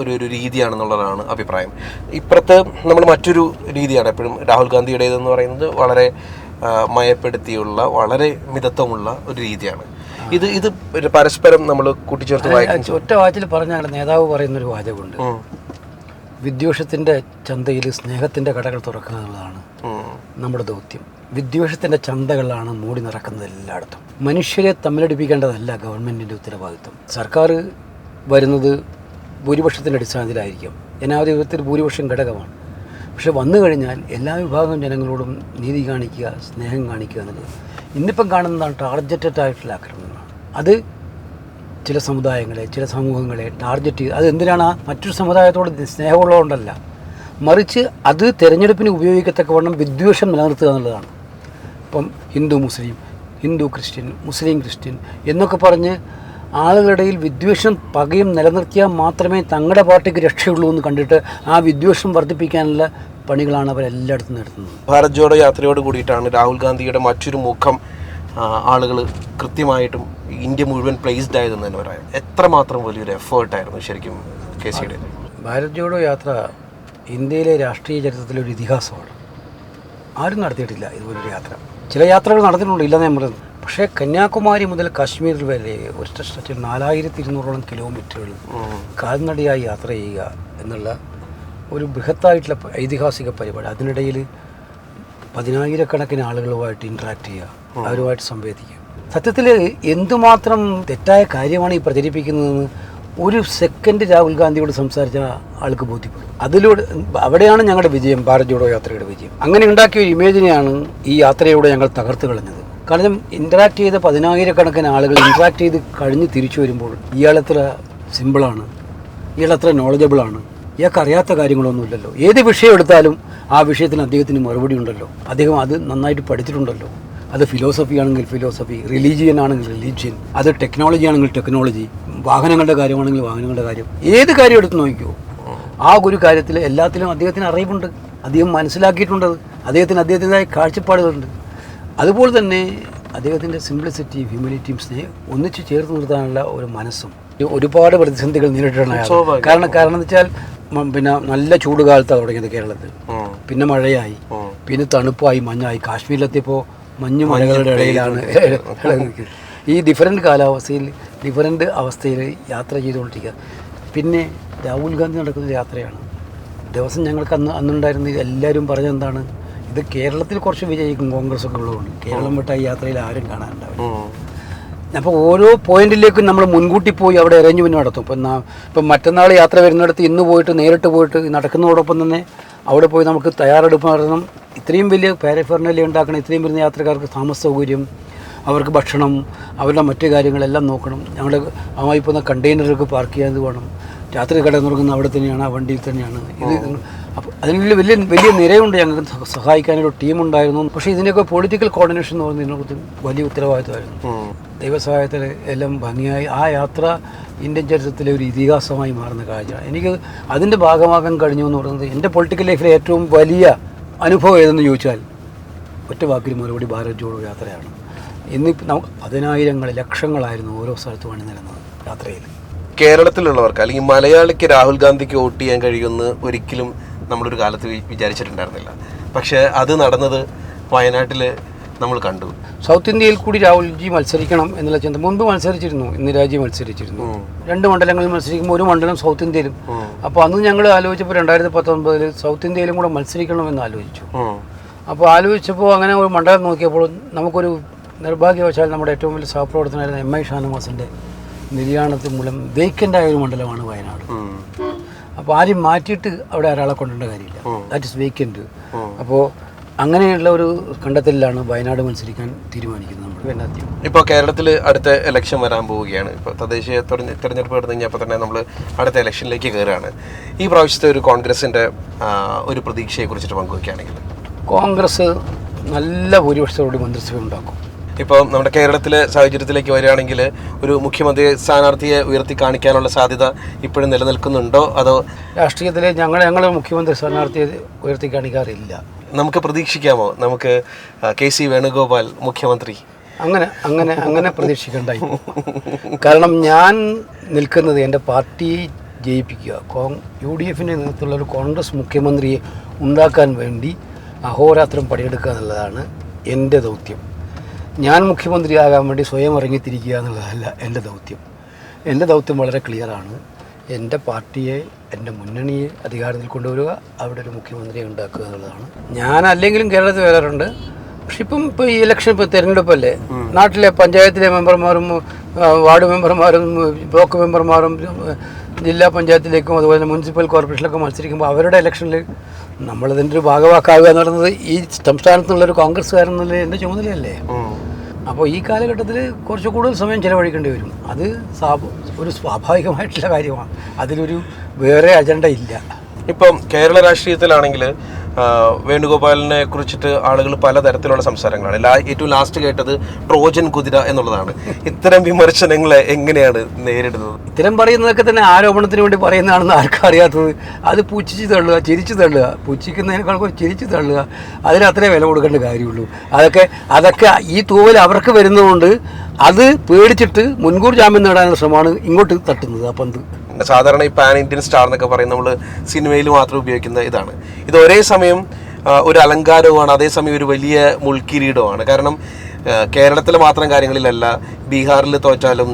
ഒരു രീതിയാണെന്നുള്ളതാണ് അഭിപ്രായം. ഇപ്പുറത്ത് നമ്മൾ മറ്റൊരു രീതിയാണ് എപ്പോഴും രാഹുൽ ഗാന്ധിയുടേതെന്ന് പറയുന്നത് വളരെ മയപ്പെടുത്തിയുള്ള വളരെ മിതത്വമുള്ള ഒരു രീതിയാണ്. ഇത് പരസ്പരം നമ്മൾ കൂട്ടിച്ചേർത്ത് വായിക്കും. ഒറ്റ വാച്ചിൽ പറഞ്ഞാൽ നേതാവ് പറയുന്നൊരു വാചകമുണ്ട്, വിദ്വേഷത്തിൻ്റെ ചന്തയിൽ സ്നേഹത്തിൻ്റെ കടകൾ തുറക്കുക എന്നുള്ളതാണ് നമ്മുടെ ദൗത്യം. വിദ്വേഷത്തിൻ്റെ ചന്തകളാണ് മൂടി നടക്കുന്നത് എല്ലായിടത്തും. മനുഷ്യരെ തമ്മിലടിപ്പിക്കേണ്ടതല്ല ഗവൺമെൻറ്റിൻ്റെ ഉത്തരവാദിത്വം. സർക്കാർ വരുന്നത് ഭൂരിപക്ഷത്തിൻ്റെ അടിസ്ഥാനത്തിലായിരിക്കും. ജനാധിപത്യത്തിൽ ഭൂരിപക്ഷം ഘടകമാണ്. പക്ഷെ വന്നു കഴിഞ്ഞാൽ എല്ലാ വിഭാഗം ജനങ്ങളോടും നീതി കാണിക്കുക, സ്നേഹം കാണിക്കുക എന്നുള്ളത് ഇന്നിപ്പം കാണുന്നതാണ് ടാർഗറ്റഡ് ആയിട്ടുള്ള ആക്രമണങ്ങളാണ്. അത് ചില സമുദായങ്ങളെ, ചില സമൂഹങ്ങളെ ടാർഗറ്റ് ചെയ്ത്, അത് എന്തിനാണ് മറ്റൊരു സമുദായത്തോട് സ്നേഹമുള്ളതുകൊണ്ടല്ല, മറിച്ച് അത് തിരഞ്ഞെടുപ്പിന് ഉപയോഗിക്കത്തക്കവണ്ണം വിദ്വേഷം നിലനിർത്തുക എന്നുള്ളതാണ്. ഇപ്പം ഹിന്ദു മുസ്ലിം, ഹിന്ദു ക്രിസ്ത്യൻ, മുസ്ലിം ക്രിസ്ത്യൻ എന്നൊക്കെ പറഞ്ഞ് ആളുകളുടെ ഇടയിൽ വിദ്വേഷം പകയും നിലനിർത്തിയാൽ മാത്രമേ തങ്ങളുടെ പാർട്ടിക്ക് രക്ഷയുള്ളൂ എന്ന് കണ്ടിട്ട് ആ വിദ്വേഷം വർദ്ധിപ്പിക്കാനുള്ള പണികളാണ് അവരെല്ലായിടത്തും നടത്തുന്നത്. ഭാരത് ജോഡോ യാത്രയോട് കൂടിയിട്ടാണ് രാഹുൽ ഗാന്ധിയുടെ മറ്റൊരു മുഖം ആളുകൾ കൃത്യമായിട്ടും ഇന്ത്യ മുഴുവൻ പ്ലേസ്ഡ് ആയതെന്ന് തന്നെ പറയാം. എത്രമാത്രം വലിയൊരു എഫേർട്ടായിരുന്നു ശരിക്കും KCയുടെ. ഭാരത് ജോഡോ യാത്ര ഇന്ത്യയിലെ രാഷ്ട്രീയ ചരിത്രത്തിലൊരു ഇതിഹാസമാണ്. ആരും നടത്തിയിട്ടില്ല ഇതുപോലൊരു യാത്ര. ചില യാത്രകൾ നടത്തിയിട്ടുണ്ട്, ഇല്ലെന്ന് ഞാൻ പറയുന്നത്. പക്ഷേ കന്യാകുമാരി മുതൽ കാശ്മീർ വരെ ഒറ്റ സ്ട്രെച്ചിൽ 4200 കിലോമീറ്ററുകൾ കാൽനടയായി യാത്ര ചെയ്യുക എന്നുള്ള ഒരു ബൃഹത്തായിട്ടുള്ള ഐതിഹാസിക പരിപാടി. അതിനിടയിൽ 10,000-കണക്കിന് ആളുകളുമായിട്ട് ഇൻട്രാക്ട് ചെയ്യുക, അവരുമായിട്ട് സംവേദിക്കുക. സത്യത്തിൽ എന്തുമാത്രം തെറ്റായ കാര്യമാണ് ഈ പ്രചരിപ്പിക്കുന്നതെന്ന് ഒരു സെക്കൻഡ് രാഹുൽ ഗാന്ധിയോട് സംസാരിച്ച ആൾക്ക് ബോധ്യപ്പെടും. അതിലൂടെ അവിടെയാണ് ഞങ്ങളുടെ വിജയം, ഭാരത് ജോഡോ യാത്രയുടെ വിജയം. അങ്ങനെ ഉണ്ടാക്കിയ ഒരു ഇമേജിനെയാണ് ഈ യാത്രയിലൂടെ ഞങ്ങൾ തകർത്ത് കളഞ്ഞത്. കാരണം ഇൻട്രാക്ട് ചെയ്ത 10,000-കണക്കിന് ആളുകൾ ഇൻട്രാക്ട് ചെയ്ത് കഴിഞ്ഞ് തിരിച്ചു വരുമ്പോൾ ഇയാളെത്ര സിമ്പിളാണ്, ഇയാളെത്ര നോളജബിളാണ്, ഇയാൾക്ക് അറിയാത്ത കാര്യങ്ങളൊന്നുമില്ലല്ലോ. ഏത് വിഷയം എടുത്താലും ആ വിഷയത്തിന് അദ്ദേഹത്തിന് മറുപടി ഉണ്ടല്ലോ, അദ്ദേഹം അത് നന്നായിട്ട് പഠിച്ചിട്ടുണ്ടല്ലോ. അത് ഫിലോസഫി ആണെങ്കിൽ ഫിലോസഫി, റിലീജിയൻ ആണെങ്കിൽ റിലീജിയൻ, അത് ടെക്നോളജി ആണെങ്കിൽ ടെക്നോളജി, വാഹനങ്ങളുടെ കാര്യമാണെങ്കിൽ വാഹനങ്ങളുടെ കാര്യം, ഏത് കാര്യം എടുത്ത് നോക്കിയോ ആ ഒരു കാര്യത്തിൽ എല്ലാത്തിലും അദ്ദേഹത്തിന് അറിവുണ്ട്, അദ്ദേഹം മനസ്സിലാക്കിയിട്ടുണ്ട്, അദ്ദേഹത്തിൻ്റെതായ കാഴ്ചപ്പാടുകളുണ്ട്. അതുപോലെ തന്നെ അദ്ദേഹത്തിൻ്റെ സിംപ്ലിസിറ്റിയും ഹ്യൂമിനിറ്റിയും ഒന്നിച്ച് ചേർത്ത് നിർത്താനുള്ള ഒരു മനസ്സും. ഒരുപാട് പ്രതിസന്ധികൾ നേരിട്ടാണ് കാരണം എന്ന് വെച്ചാൽ പിന്നെ നല്ല ചൂടുകാലത്താണ് തുടങ്ങിയത് കേരളത്തിൽ, പിന്നെ മഴയായി, പിന്നെ തണുപ്പായി, മഞ്ഞായി. കാശ്മീരിലെത്തിയപ്പോൾ മഞ്ഞു മലകളുടെ ഇടയിലാണ് ഈ ഡിഫറൻറ്റ് കാലാവസ്ഥയിൽ ഡിഫറൻറ്റ് അവസ്ഥയിൽ യാത്ര ചെയ്തുകൊണ്ടിരിക്കുക. പിന്നെ രാഹുൽ ഗാന്ധി നടക്കുന്ന യാത്രയാണ്. ദിവസം ഞങ്ങൾക്ക് അന്നുണ്ടായിരുന്ന എല്ലാവരും പറഞ്ഞെന്താണ്, ഇത് കേരളത്തിൽ കുറച്ച് വിജയിക്കും കോൺഗ്രസ് ഒക്കെ ഉള്ളതുകൊണ്ട്, കേരളം വിട്ട ഈ യാത്രയിൽ ആരും കാണാനുണ്ടാവില്ല. അപ്പോൾ ഓരോ പോയിന്റിലേക്കും നമ്മൾ മുൻകൂട്ടി പോയി അവിടെ അറേഞ്ച്മെൻറ്റ് നടത്തും. ഇപ്പം മറ്റന്നാൾ യാത്ര വരുന്നിടത്ത് ഇന്ന് പോയിട്ട് നേരിട്ട് പോയിട്ട് നടക്കുന്നതോടൊപ്പം തന്നെ അവിടെ പോയി നമുക്ക് തയ്യാറെടുപ്പ് നടത്തണം. ഇത്രയും വലിയ പാരഫെർണലി ഉണ്ടാക്കണം. ഇത്രയും വരുന്ന യാത്രക്കാർക്ക് താമസ സൗകര്യം, അവർക്ക് ഭക്ഷണം, അവരുടെ മറ്റു കാര്യങ്ങളെല്ലാം നോക്കണം. ഞങ്ങളുടെ ആയി പോകുന്ന കണ്ടെയ്നറൊക്കെ പാർക്ക് ചെയ്യാൻ വേണം. രാത്രി കിടന്നുറങ്ങുന്ന അവിടെ തന്നെയാണ്, ആ വണ്ടിയിൽ തന്നെയാണ്. ഇത് അപ്പോൾ അതിനുള്ള വലിയ വലിയ നിരയുണ്ട്. ഞങ്ങൾക്ക് സഹായിക്കാനൊരു ടീമുണ്ടായിരുന്നു. പക്ഷേ ഇതിൻ്റെയൊക്കെ പൊളിറ്റിക്കൽ കോർഡിനേഷൻ എന്ന് പറയുന്നതിനകത്ത് വലിയ ഉത്തരവാദിത്തമായിരുന്നു. ദൈവസഹായത്തിൽ എല്ലാം ഭംഗിയായി ആ യാത്ര ഇന്ത്യൻ ചരിത്രത്തിലെ ഒരു ഇതിഹാസമായി മാറുന്ന കാഴ്ചയാണ്. എനിക്ക് അതിൻ്റെ ഭാഗമാകാൻ കഴിഞ്ഞു എന്ന് പറയുന്നത് എൻ്റെ പൊളിറ്റിക്കൽ ലൈഫിലെ ഏറ്റവും വലിയ അനുഭവം ഏതെന്ന് ചോദിച്ചാൽ ഒറ്റ വാക്കിൽ മറുപടി ഭാരത് ജോഡോ യാത്രയാണ്. ഇന്നിപ്പോൾ നമുക്ക് 10,000 ലക്ഷങ്ങളായിരുന്നു ഓരോ സ്ഥലത്തും അണിനിരുന്നത് യാത്രയിൽ. കേരളത്തിലുള്ളവർക്ക് അല്ലെങ്കിൽ മലയാളിക്ക് രാഹുൽ ഗാന്ധിക്ക് വോട്ട് ചെയ്യാൻ കഴിയുമെന്ന് ഒരിക്കലും നമ്മളൊരു കാലത്ത് വിചാരിച്ചിട്ടുണ്ടായിരുന്നില്ല. പക്ഷേ അത് നടന്നത് വയനാട്ടിൽ നമ്മൾ കണ്ടു. സൗത്ത് ഇന്ത്യയിൽ കൂടി രാഹുൽജി മത്സരിക്കണം എന്നുള്ള ചിന്ത മുൻപ് മത്സരിച്ചിരുന്നു. ഇന്ദിരാജി മത്സരിച്ചിരുന്നു. 2 മണ്ഡലങ്ങളിൽ മത്സരിക്കുമ്പോൾ ഒരു മണ്ഡലം സൗത്ത് ഇന്ത്യയിലും. അപ്പോൾ അന്ന് ഞങ്ങൾ ആലോചിച്ചപ്പോൾ 2019 സൗത്ത് ഇന്ത്യയിലും കൂടെ മത്സരിക്കണമെന്ന് ആലോചിച്ചു. അപ്പോൾ ആലോചിച്ചപ്പോൾ അങ്ങനെ ഒരു മണ്ഡലം നോക്കിയപ്പോൾ നമുക്കൊരു നിർഭാഗ്യവശാൽ നമ്മുടെ ഏറ്റവും വലിയ സഹപ്രവർത്തനമായിരുന്ന MI ഷാനവാസിൻ്റെ നിര്യാണത്ത് മൂലം വേക്കൻ്റായ ഒരു മണ്ഡലമാണ് വയനാട്. അപ്പോൾ ആരും മാറ്റിയിട്ട് അവിടെ ഒരാളെ കൊണ്ടുവരേണ്ട കാര്യമില്ല. That is vacant. അപ്പോൾ അങ്ങനെയുള്ള ഒരു കണ്ടെത്തലിലാണ് വയനാട് മത്സരിക്കാൻ തീരുമാനിക്കുന്നത് നമ്മൾ എന്നാദ്യം. ഇപ്പോൾ കേരളത്തിൽ അടുത്ത ഇലക്ഷൻ വരാൻ പോവുകയാണ്. ഇപ്പോൾ തദ്ദേശീയ തെരഞ്ഞെടുപ്പ് നടന്നു കഴിഞ്ഞപ്പോൾ തന്നെ നമ്മൾ അടുത്ത ഇലക്ഷനിലേക്ക് കയറുകയാണ്. ഈ പ്രാവശ്യത്തെ ഒരു കോൺഗ്രസിൻ്റെ ഒരു പ്രതീക്ഷയെ കുറിച്ചിട്ട് പങ്കുവയ്ക്കുകയാണെങ്കിൽ കോൺഗ്രസ് നല്ല ഭൂരിപക്ഷത്തോടെ മന്ത്രിസഭ ഉണ്ടാക്കും. ഇപ്പോൾ നമ്മുടെ കേരളത്തിലെ സാഹചര്യത്തിലേക്ക് വരികയാണെങ്കിൽ ഒരു മുഖ്യമന്ത്രി സ്ഥാനാർത്ഥിയെ ഉയർത്തി കാണിക്കാനുള്ള സാധ്യത ഇപ്പോഴും നിലനിൽക്കുന്നുണ്ടോ, അതോ രാഷ്ട്രീയത്തിൽ ഞങ്ങൾ മുഖ്യമന്ത്രി സ്ഥാനാർത്ഥിയെ ഉയർത്തി കാണിക്കാറില്ല? നമുക്ക് പ്രതീക്ഷിക്കാമോ നമുക്ക് KC വേണുഗോപാൽ മുഖ്യമന്ത്രി? അങ്ങനെ പ്രതീക്ഷിക്കേണ്ടായി. കാരണം ഞാൻ നിൽക്കുന്നത് എൻ്റെ പാർട്ടിയെ ജയിപ്പിക്കുക, UDFിൻ്റെ നേതൃത്വമുള്ള ഒരു കോൺഗ്രസ് മുഖ്യമന്ത്രിയെ ഉണ്ടാക്കാൻ വേണ്ടി അഹോരാത്രം പണിയെടുക്കുക എന്നുള്ളതാണ് എൻ്റെ ദൗത്യം. ഞാൻ മുഖ്യമന്ത്രിയാകാൻ വേണ്ടി സ്വയം ഇറങ്ങിത്തിരിക്കുക എന്നുള്ളതല്ല എൻ്റെ ദൗത്യം. എൻ്റെ ദൗത്യം വളരെ ക്ലിയറാണ്. എൻ്റെ പാർട്ടിയെ, എൻ്റെ മുന്നണിയെ അധികാരത്തിൽ കൊണ്ടുവരിക, അവിടെ ഒരു മുഖ്യമന്ത്രിയെ ഉണ്ടാക്കുക എന്നുള്ളതാണ്. ഞാൻ അല്ലെങ്കിലും കേരളത്തിൽ വരാറുണ്ട്. പക്ഷെ ഇപ്പോൾ ഈ ഇലക്ഷൻ തിരഞ്ഞെടുപ്പല്ലേ, നാട്ടിലെ പഞ്ചായത്തിലെ മെമ്പർമാരും വാർഡ് മെമ്പർമാരും ബ്ലോക്ക് മെമ്പർമാരും ജില്ലാ പഞ്ചായത്തിലേക്കും അതുപോലെ തന്നെ മുനിസിപ്പൽ കോർപ്പറേഷനിലൊക്കെ മത്സരിക്കുമ്പോൾ അവരുടെ ഇലക്ഷനിൽ നമ്മളതിൻ്റെ ഒരു ഭാഗവാക്കാവുക എന്ന് പറയുന്നത് ഈ സംസ്ഥാനത്തുള്ളൊരു കോൺഗ്രസ്സുകാരൻ എന്നുള്ള എൻ്റെ ചുമതലയല്ലേ. അപ്പോൾ ഈ കാലഘട്ടത്തിൽ കുറച്ച് കൂടുതൽ സമയം ചിലവഴിക്കേണ്ടി വരും. അത് ഒരു സ്വാഭാവികമായിട്ടുള്ള കാര്യമാണ്. അതിലൊരു വേറെ അജണ്ട ഇല്ല. ഇപ്പം കേരള രാഷ്ട്രീയത്തിലാണെങ്കിൽ വേണുഗോപാലിനെ കുറിച്ചിട്ട് ആളുകൾ പലതരത്തിലുള്ള സംസാരങ്ങളാണ്. ഏറ്റവും ലാസ്റ്റ് കേട്ടത് ട്രോജൻ കുതിര എന്നുള്ളതാണ്. ഇത്തരം വിമർശനങ്ങളെ എങ്ങനെയാണ് നേരിടുന്നത്? ഇത്തരം പറയുന്നതൊക്കെ തന്നെ ആരോപണത്തിന് വേണ്ടി പറയുന്നതാണെന്ന് ആർക്കും അറിയാത്തത്. അത് പുച്ഛിച്ച് തള്ളുക, ചിരിച്ചു തള്ളുക, പുച്ഛിക്കുന്നതിനേക്കാൾ ചിരിച്ചു തള്ളുക, അതിന് അത്രേ വില കൊടുക്കേണ്ട കാര്യമുള്ളൂ. അതൊക്കെ ഈ തൂവൽ അവർക്ക് വരുന്നതുകൊണ്ട് അത് പേടിച്ചിട്ട് മുൻകൂർ ജാമ്യം നേടാനുള്ള ശ്രമമാണ് ഇങ്ങോട്ട് തട്ടുന്നത് ആ പന്ത്. സാധാരണ ഈ പാൻ ഇന്ത്യൻ സ്റ്റാർ എന്നൊക്കെ പറയും, നമ്മൾ സിനിമയിൽ മാത്രം ഉപയോഗിക്കുന്ന ഇതാണ്. ഇത് ഒരേ സമയം ഒരു അലങ്കാരവുമാണ്, അതേസമയം ഒരു വലിയ മുൾക്കിരീടമാണ്. കാരണം കേരളത്തിലെ മാത്രം കാര്യങ്ങളിലല്ല, ബീഹാറിൽ തോറ്റാലും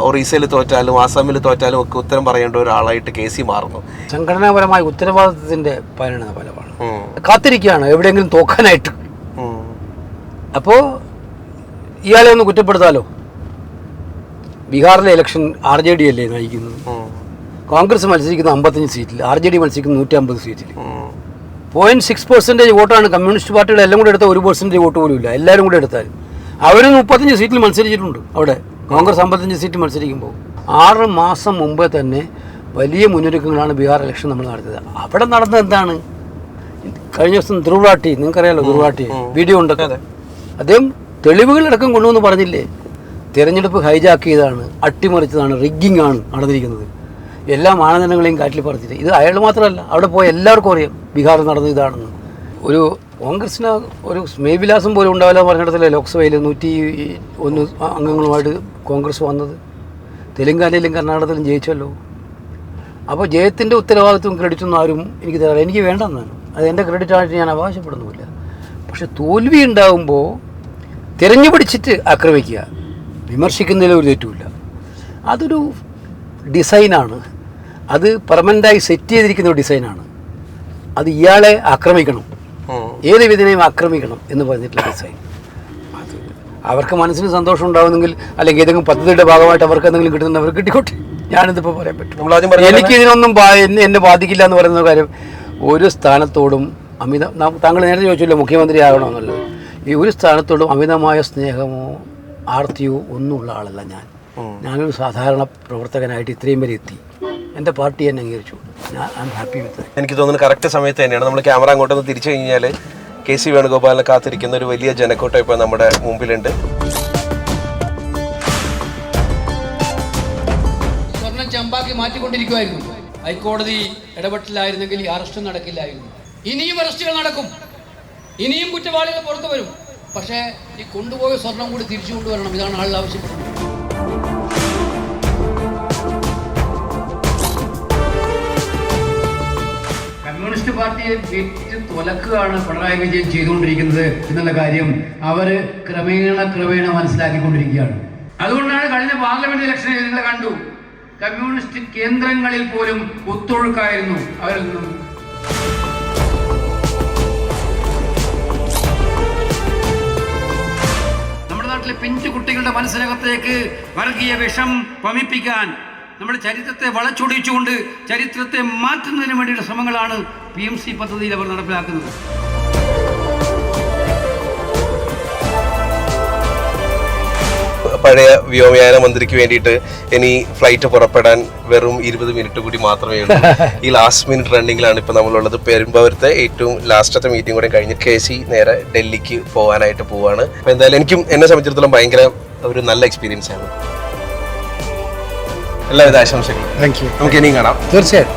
ഒറീസയിൽ തോറ്റാലും ആസാമിൽ തോറ്റാലും ഒക്കെ ഉത്തരം പറയേണ്ട ഒരാളായിട്ട് KC മാറുന്നു. സംഘടനാപരമായ ഉത്തരവാദിത്വത്തിന്റെ ഫലമാണ്. കാത്തിരിക്കുകയാണ് എവിടെയെങ്കിലും തോക്കാനായിട്ട്. അപ്പോൾ ഇയാളെ ഒന്ന് കുറ്റപ്പെടുത്താലോ. ബീഹാറിലെ ഇലക്ഷൻ RJD അല്ലേ നയിക്കുന്നത്. കോൺഗ്രസ് മത്സരിക്കുന്ന 55 സീറ്റിൽ, RJD മത്സരിക്കുന്ന 150 സീറ്റിൽ. 0.6% വോട്ടാണ് കമ്മ്യൂണിസ്റ്റ് പാർട്ടിയുടെ. എല്ലാം കൂടെ എടുത്താൽ 1% വോട്ട് പോലും ഇല്ല. എല്ലാവരും കൂടെ എടുത്താൽ അവർ 35 സീറ്റിൽ മത്സരിച്ചിട്ടുണ്ട്. അവിടെ കോൺഗ്രസ് 55 സീറ്റ് മത്സരിക്കുമ്പോൾ 6 മാസം മുമ്പേ തന്നെ വലിയ മുന്നൊരുക്കങ്ങളാണ് ബീഹാർ ഇലക്ഷൻ നമ്മൾ നടത്തിയത്. അവിടെ നടന്നത് എന്താണ്? കഴിഞ്ഞ ദിവസം ധ്രുവാട്ടി, നിങ്ങൾക്കറിയാലോ ധ്രുവാട്ടി, വീഡിയോ ഉണ്ടൊക്കെ. അദ്ദേഹം തെളിവുകളടക്കം കൊണ്ടുവന്ന് പറഞ്ഞില്ലേ, തിരഞ്ഞെടുപ്പ് ഹൈജാക്ക് ചെയ്തതാണ്, അട്ടിമറിച്ചതാണ്, റിഗ്ഗിംഗ് ആണ് നടന്നിരിക്കുന്നത്. എല്ലാ മാനദണ്ഡങ്ങളെയും കാറ്റിൽ പറത്തിയിട്ട്. ഇത് അയാൾ മാത്രമല്ല, അവിടെ പോയ എല്ലാവർക്കും അറിയാം ബീഹാറിൽ നടന്നത് ഇതാണെന്ന്. ഒരു കോൺഗ്രസിന് ഒരു സ്മേവിലാസം പോലും ഉണ്ടാവില്ല പറഞ്ഞിടത്തില്ലേ ലോക്സഭയിൽ 101 അംഗങ്ങളുമായിട്ട് കോൺഗ്രസ് വന്നത്. തെലങ്കാനയിലും കർണാടകത്തിലും ജയിച്ചല്ലോ. അപ്പോൾ ജയത്തിൻ്റെ ഉത്തരവാദിത്വം ക്രെഡിറ്റൊന്നും ആരും എനിക്ക് തരാം, എനിക്ക് വേണ്ടെന്നാണ്. അത് എൻ്റെ ക്രെഡിറ്റായിട്ട് ഞാൻ അവകാശപ്പെടുന്നുമില്ല. പക്ഷെ തോൽവി ഉണ്ടാകുമ്പോൾ തിരഞ്ഞു പിടിച്ചിട്ട് ആക്രമിക്കുക, വിമർശിക്കുന്നതിൽ ഒരു തെറ്റുമില്ല. അതൊരു ഡിസൈനാണ്. അത് പെർമനൻ്റായി സെറ്റ് ചെയ്തിരിക്കുന്ന ഒരു ഡിസൈനാണ്. അത് ഇയാളെ ആക്രമിക്കണം, ഏത് വിധനെയും ആക്രമിക്കണം എന്ന് പറഞ്ഞിട്ടുള്ള ഡിസൈൻ. അത് അവർക്ക് മനസ്സിന് സന്തോഷം ഉണ്ടാകുന്നെങ്കിൽ, അല്ലെങ്കിൽ ഏതെങ്കിലും പദ്ധതിയുടെ ഭാഗമായിട്ട് അവർക്ക് എന്തെങ്കിലും കിട്ടുന്നുണ്ട്, അവർ കിട്ടിക്കോട്ടെ. ഞാനിതിപ്പോൾ പറയാൻ പറ്റും. എനിക്കിതിനൊന്നും എന്നെ ബാധിക്കില്ല എന്ന് പറയുന്ന കാര്യം. ഒരു സ്ഥാനത്തോടും താങ്കൾ നേരത്തെ ചോദിച്ചല്ലോ മുഖ്യമന്ത്രി ആകണമെന്നുള്ളത്. ഈ ഒരു സ്ഥാനത്തോടും അമിതമായ സ്നേഹമോ ആർത്തിയോ ഒന്നുമുള്ള ആളല്ല ഞാൻ. ഞാനൊരു സാധാരണ പ്രവർത്തകനായിട്ട് ഇത്രയും വരെ എത്തി. എൻ്റെ പാർട്ടി എന്നെ അംഗീകരിച്ചു. I am happy with. എനിക്ക് തോന്നുന്നു കറക്റ്റ് സമയത്ത് തന്നെയാണ്. നമ്മൾ ക്യാമറ അങ്ങോട്ടൊന്ന് തിരിച്ചു കഴിഞ്ഞാൽ KC വേണുഗോപാലിനെ കാത്തിരിക്കുന്ന ഒരു വലിയ ജനക്കൂട്ടം ഇപ്പോൾ നമ്മുടെ മുമ്പിലുണ്ട്. സ്വർണം ചമ്പാക്കി മാറ്റിക്കൊണ്ടിരിക്കുമായിരുന്നു. ഹൈക്കോടതി ഇടപെട്ടില്ലായിരുന്നെങ്കിൽ ഈ അറസ്റ്റ് നടക്കില്ലായിരുന്നു. ഇനിയും അറസ്റ്റുകൾ നടക്കും, ഇനിയും കുറ്റവാളികൾ പുറത്തു വരും. പക്ഷേ ഈ കൊണ്ടുപോയ സ്വർണം കൂടി തിരിച്ചു കൊണ്ടുവരണം. ഇതാണ് ആളുകൾ ആവശ്യപ്പെടുന്നത്. കമ്മ്യൂണിസ്റ്റ് പാർട്ടിയെ വെറ്റ് തുലക്കുകയാണ് പിണറായി വിജയൻ ചെയ്തുകൊണ്ടിരിക്കുന്നത് എന്നുള്ള കാര്യം അവർ ക്രമേണ മനസ്സിലാക്കിക്കൊണ്ടിരിക്കുകയാണ്. അതുകൊണ്ടാണ് കഴിഞ്ഞ പാർലമെന്റ് ഇലക്ഷനിൽ നിങ്ങൾ കണ്ടു, കമ്മ്യൂണിസ്റ്റ് കേന്ദ്രങ്ങളിൽ പോലും ഒത്തൊഴുക്കായിരുന്നു അവരിൽ നിന്നും. നമ്മുടെ ലോകത്തിലെ പിഞ്ചു കുട്ടികളുടെ മനസ്സിനകത്തേക്ക് വർഗീയ വിഷം വമിപ്പിക്കാൻ നമ്മുടെ ചരിത്രത്തെ വളച്ചൊടിച്ചുകൊണ്ട് ചരിത്രത്തെ മാറ്റുന്നതിന് വേണ്ടിയുള്ള ശ്രമങ്ങളാണ് PMC പദ്ധതിയിൽ അവർ നടപ്പിലാക്കുന്നത്. പഴയ വ്യോമയാന മന്ത്രിക്ക് വേണ്ടിയിട്ട് ഇനി ഫ്ലൈറ്റ് പുറപ്പെടാൻ വെറും 20 മിനിറ്റ് കൂടി മാത്രമേ ഉള്ളൂ. ഈ ലാസ്റ്റ് മിനിറ്റ് റണ്ണിങ്ങിലാണ് ഇപ്പോൾ നമ്മളുള്ളത്. പെരുമ്പാവൂരത്തെ ഏറ്റവും ലാസ്റ്റത്തെ മീറ്റിംഗ് കൂടെ കഴിഞ്ഞ് KC നേരെ ഡൽഹിക്ക് പോകാനായിട്ട് പോവാണ്. അപ്പോൾ എന്തായാലും എന്നെ സംബന്ധിച്ചിടത്തോളം ഭയങ്കര ഒരു നല്ല എക്സ്പീരിയൻസ് ആണ്. എല്ലാവിധ ആശംസകളും. Thank you. നമുക്ക് ഇനിയും കാണാം. തീർച്ചയായും.